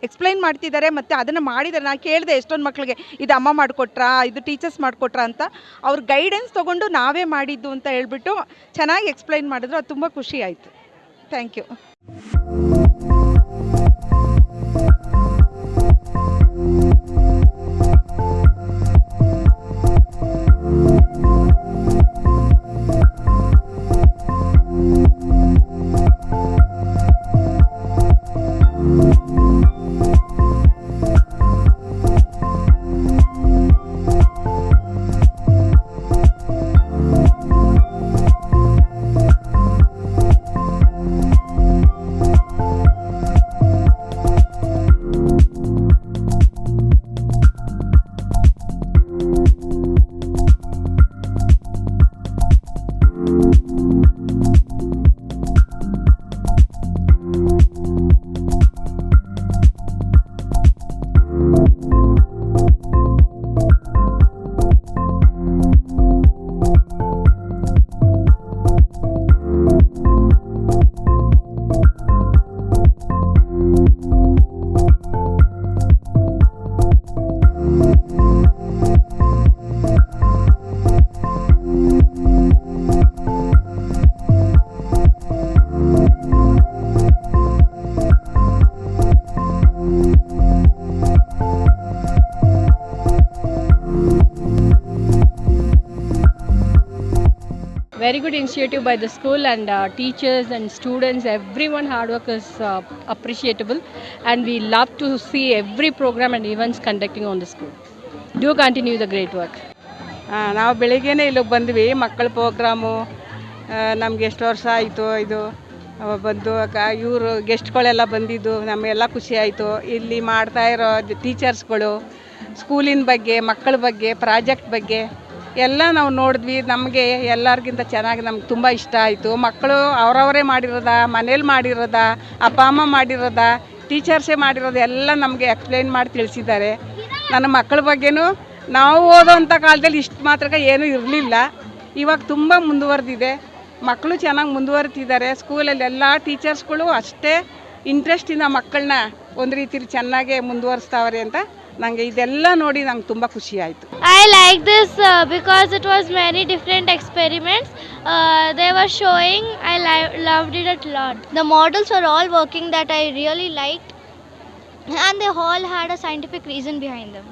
ಎಕ್ಸ್ಪ್ಲೈನ್ ಮಾಡ್ತಿದ್ದಾರೆ ಮತ್ತು ಅದನ್ನು ಮಾಡಿದ್ದಾರೆ. ನಾನು ಕೇಳಿದೆ ಎಷ್ಟೊಂದು ಮಕ್ಕಳಿಗೆ, ಇದು ಅಮ್ಮ ಮಾಡಿಕೊಟ್ರಾ, ಇದು ಟೀಚರ್ಸ್ ಮಾಡಿಕೊಟ್ರಾ ಅಂತ. ಅವ್ರ ಗೈಡೆನ್ಸ್ ತೊಗೊಂಡು ನಾವೇ ಮಾಡಿದ್ದು ಅಂತ ಹೇಳ್ಬಿಟ್ಟು ಚೆನ್ನಾಗಿ ಎಕ್ಸ್ಪ್ಲೈನ್ ಮಾಡಿದ್ರು. ಅದು ತುಂಬ ಖುಷಿ ಆಯಿತು. Thank you. Very good initiative by the school and teachers and students. Everyone hard work is appreciable, and we love to see every program and events conducting on the school. Do continue the great work. ನಾವು ಬೆಳಿಗ್ಗೆನೇ ಇಲ್ಲಿಗೆ ಬಂದ್ವಿ. ಮಕ್ಕಳ programme ನಮ್ಗೆ ಎಷ್ಟು ವರ್ಷ ಆಯಿತು ಇದು ಬಂದು ಇವರು ಗೆಸ್ಟ್ಗಳೆಲ್ಲ ಬಂದಿದ್ದು ನಮಗೆಲ್ಲ ಖುಷಿ ಆಯಿತು. ಇಲ್ಲಿ ಮಾಡ್ತಾ ಇರೋ ಟೀಚರ್ಸ್ಗಳು ಸ್ಕೂಲಿನ ಬಗ್ಗೆ, ಮಕ್ಕಳ ಬಗ್ಗೆ, ಪ್ರಾಜೆಕ್ಟ್ ಬಗ್ಗೆ ಎಲ್ಲ ನಾವು ನೋಡಿದ್ವಿ. ನಮಗೆ ಎಲ್ಲರಿಗಿಂತ ಚೆನ್ನಾಗಿ ನಮ್ಗೆ ತುಂಬ ಇಷ್ಟ ಆಯಿತು. ಮಕ್ಕಳು ಅವರವರೇ ಮಾಡಿರೋದ, ಮನೇಲಿ ಮಾಡಿರೋದ, ಅಪ್ಪ ಅಮ್ಮ ಮಾಡಿರೋದ, ಟೀಚರ್ಸೇ ಮಾಡಿರೋದು ಎಲ್ಲ ನಮಗೆ ಎಕ್ಸ್ಪ್ಲೈನ್ ಮಾಡಿ ತಿಳಿಸಿದ್ದಾರೆ. ನನ್ನ ಮಕ್ಕಳ ಬಗ್ಗೆನೂ ನಾವು ಓದೋವಂಥ ಕಾಲದಲ್ಲಿ ಇಷ್ಟು ಮಾತ್ರ ಏನೂ ಇರಲಿಲ್ಲ. ಇವಾಗ ತುಂಬ ಮುಂದುವರೆದಿದೆ. ಮಕ್ಕಳು ಚೆನ್ನಾಗಿ ಮುಂದುವರಿತಿದ್ದಾರೆ. ಸ್ಕೂಲಲ್ಲಿ ಎಲ್ಲ ಟೀಚರ್ಸ್ಗಳು ಅಷ್ಟೇ ಇಂಟ್ರೆಸ್ಟಿಂದ ಮಕ್ಕಳನ್ನ ಒಂದು ರೀತಿಲಿ ಚೆನ್ನಾಗೇ ಮುಂದುವರಿಸ್ತಾವ್ರೆ ಅಂತ ನನಗೆ ಇದೆಲ್ಲ ನೋಡಿ ನಂಗೆ ತುಂಬ ಖುಷಿ ಆಯಿತು. I like this because it was many different experiments they were showing. I loved it a lot. The models were all working that I really liked, and they all had a scientific reason behind them.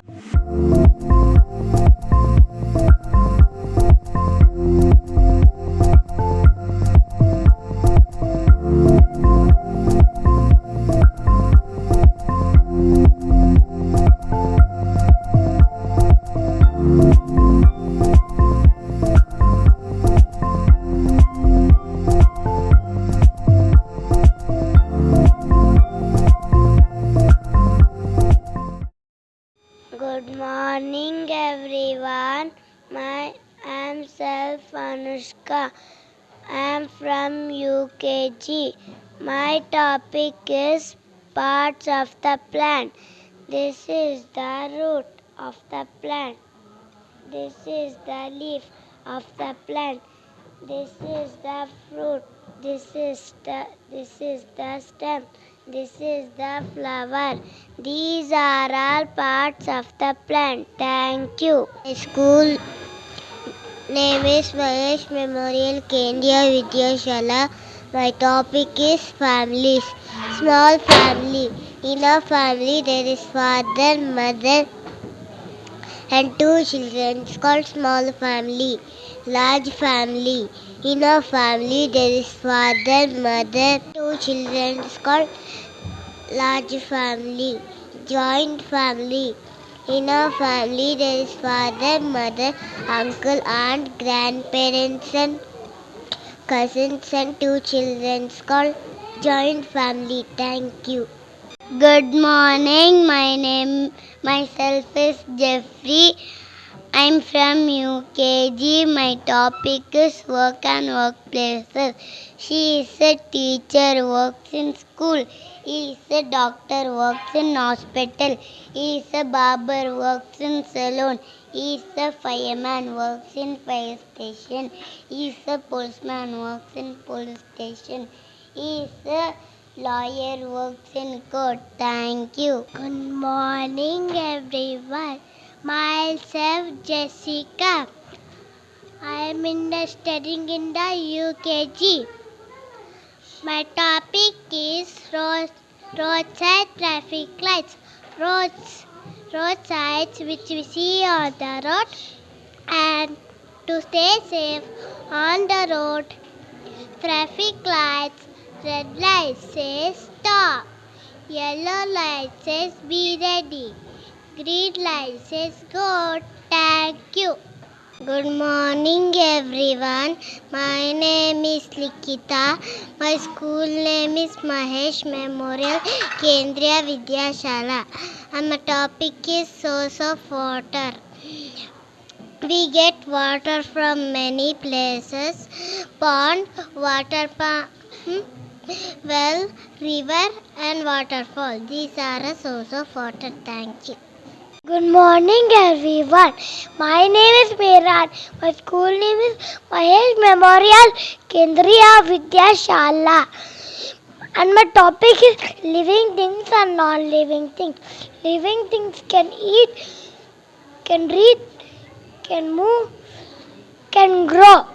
Good morning everyone. I am self Anushka. I am from UKG. My topic is parts of the plant. This is the root of the plant. This is the leaf of the plant. This is the fruit. This is the stem. This is the flower. These are all parts of the plant. Thank you. My school name is Mahesh Memorial Kendriya Vidyashala. My topic is families. Small family. In a family there is father, mother and 2 children. It's called small family. Large family. In a family there is father, mother, 2 children. It's called large family. Joint family. In a family there is father, mother, uncle, aunt, grandparents and cousins and 2 children. It's called joint family. Thank you. Good morning. Myself is Jeffrey. I'm from UKG. My topic is work and workplaces. She is a teacher, works in school. He is a doctor, works in hospital. He is a barber, works in salon. He is a fireman, works in fire station. He is a postman, works in police station. He is a lawyer, works in court. Thank you. Good morning, everyone. Myself, Jessica. I am studying in the UKG. My topic is roadside traffic lights. Roadsides which we see on the road, and to stay safe on the road. Traffic lights. Red light says stop. Yellow light says be ready. Green light says go. Thank you. Good morning, everyone. My name is Likita. My school name is Mahesh Memorial Kendriya Vidyashala. And my topic is source of water. We get water from many places: pond, well, river and waterfall. These are a source of water. Thank you. Good morning, everyone. My name is Meeran. My school name is Mahesh Memorial Kendriya Vidyashala. And my topic is living things and non-living things. Living things can eat, can breathe, can move, can grow,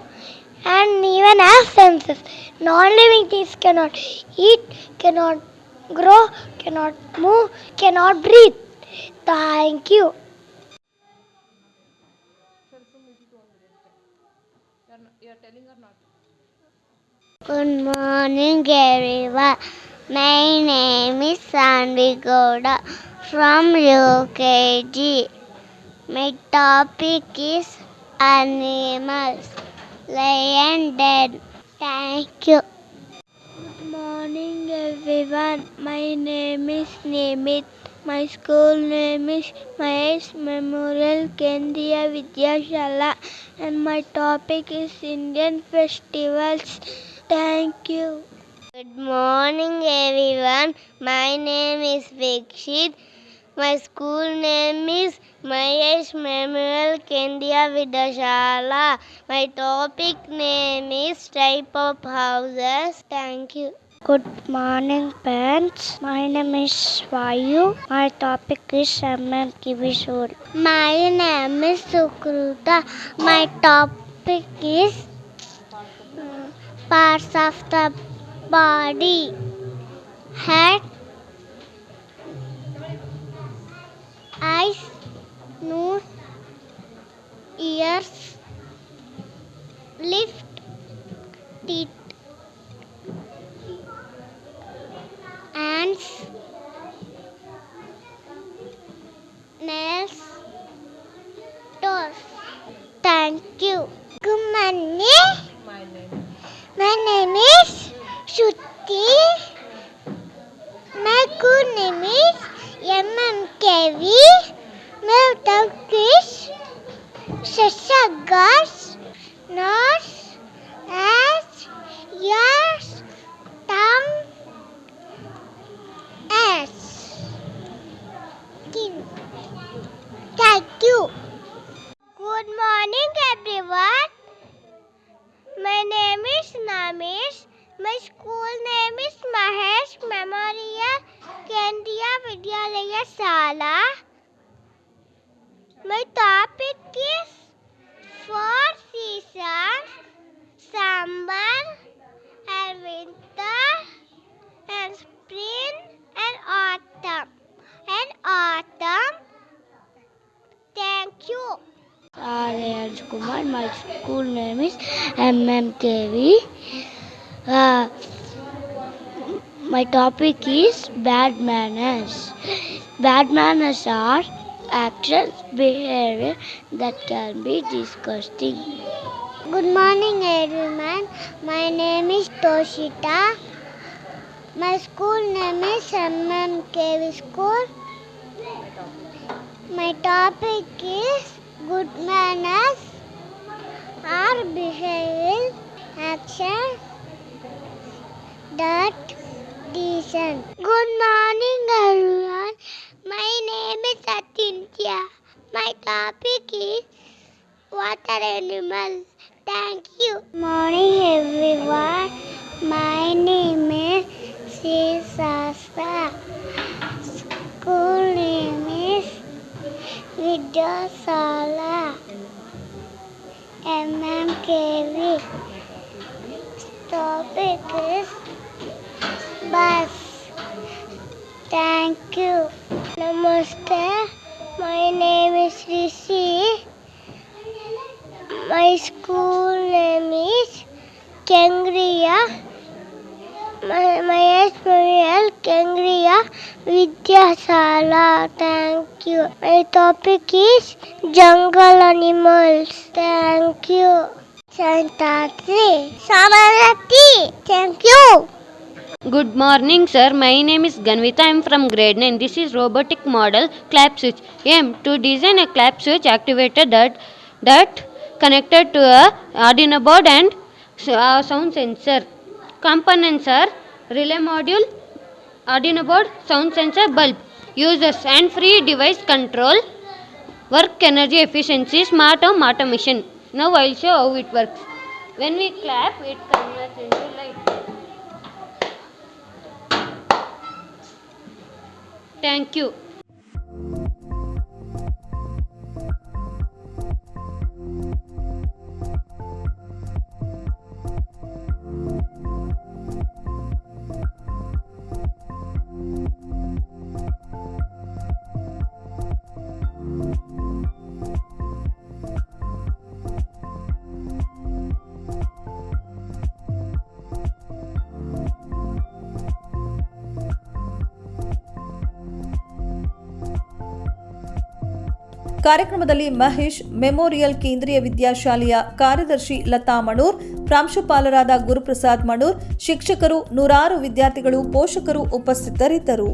and even have senses. Non-living things cannot eat, cannot grow, cannot move, cannot breathe. Thank you. Good morning, everyone. My name is Sanvi Gowda from UKG. My topic is animals. Lion dead. Thank you. Good morning, everyone. My name is Nimit. My school name is Mahesh Memorial Kendriya Vidyashala, and my topic is Indian festivals. Thank you. Good morning, everyone. My name is Vikshit. My school name is Mahesh Memorial Kendriya Vidyashala. My topic name is type of houses. Thank you. Good morning, parents. My name is Swayu. My topic is MMKV School. My name is Sukruta. My topic is parts of the body: head, eyes, nose, ears, lips, teeth, hands, nails, toes. Thank you. Good morning. My name is Shruti. My good name is MMKV. My topic is Shashagas, nose, eyes, Namesh. My school name is Mahesh Memorial Kendriya Vidyalaya Sala. My topic is 4 seasons: summer and winter and spring and autumn. Thank you. Aryan Kumar. My school name is MMKV. My topic is bad manners. Bad manners are actions, behavior that can be disgusting. Good morning, everyone. My name is Toshita. My school name is MMKV School. My topic is good manners are behavioral actions that decent. Good morning, everyone. My name is Atintya. My topic is water animal. Thank you. Morning, everyone. My name is Sisasa. School name is Vidyasala. MMKV. Topic is bus. Thank you. Namaste. My name is Rishi. My school name is Kendriya. My Memorial Kendriya Vidyasala. Thank you. My topic is jungle animals. Thank you. Santatri. Samarati. Thank you. Good morning, sir. My name is Ganvita. I am from grade 9. This is robotic model clap switch. Aim to design a clap switch activated that connected to a Arduino board and sound sensor. Components are relay module, Arduino board, sound sensor, bulb. Users and free device control, work energy efficiency, smart home automation. Now I'll show how it works. When we clap, it converts into light. Thank you. ಕಾರ್ಯಕ್ರಮದಲ್ಲಿ Mahesh memorial ಕೇಂದ್ರೀಯ ವಿದ್ಯಾಶಾಲೆಯ ಕಾರ್ಯದರ್ಶಿ ಲತಾ ಮಣೂರ್, ಪ್ರಾಂಶುಪಾಲರಾದ ಗುರುಪ್ರಸಾದ್ ಮಣೂರ್, ಶಿಕ್ಷಕರು, ನೂರಾರು ವಿದ್ಯಾರ್ಥಿಗಳು, ಪೋಷಕರು ಉಪಸ್ಥಿತರಿದ್ದರು.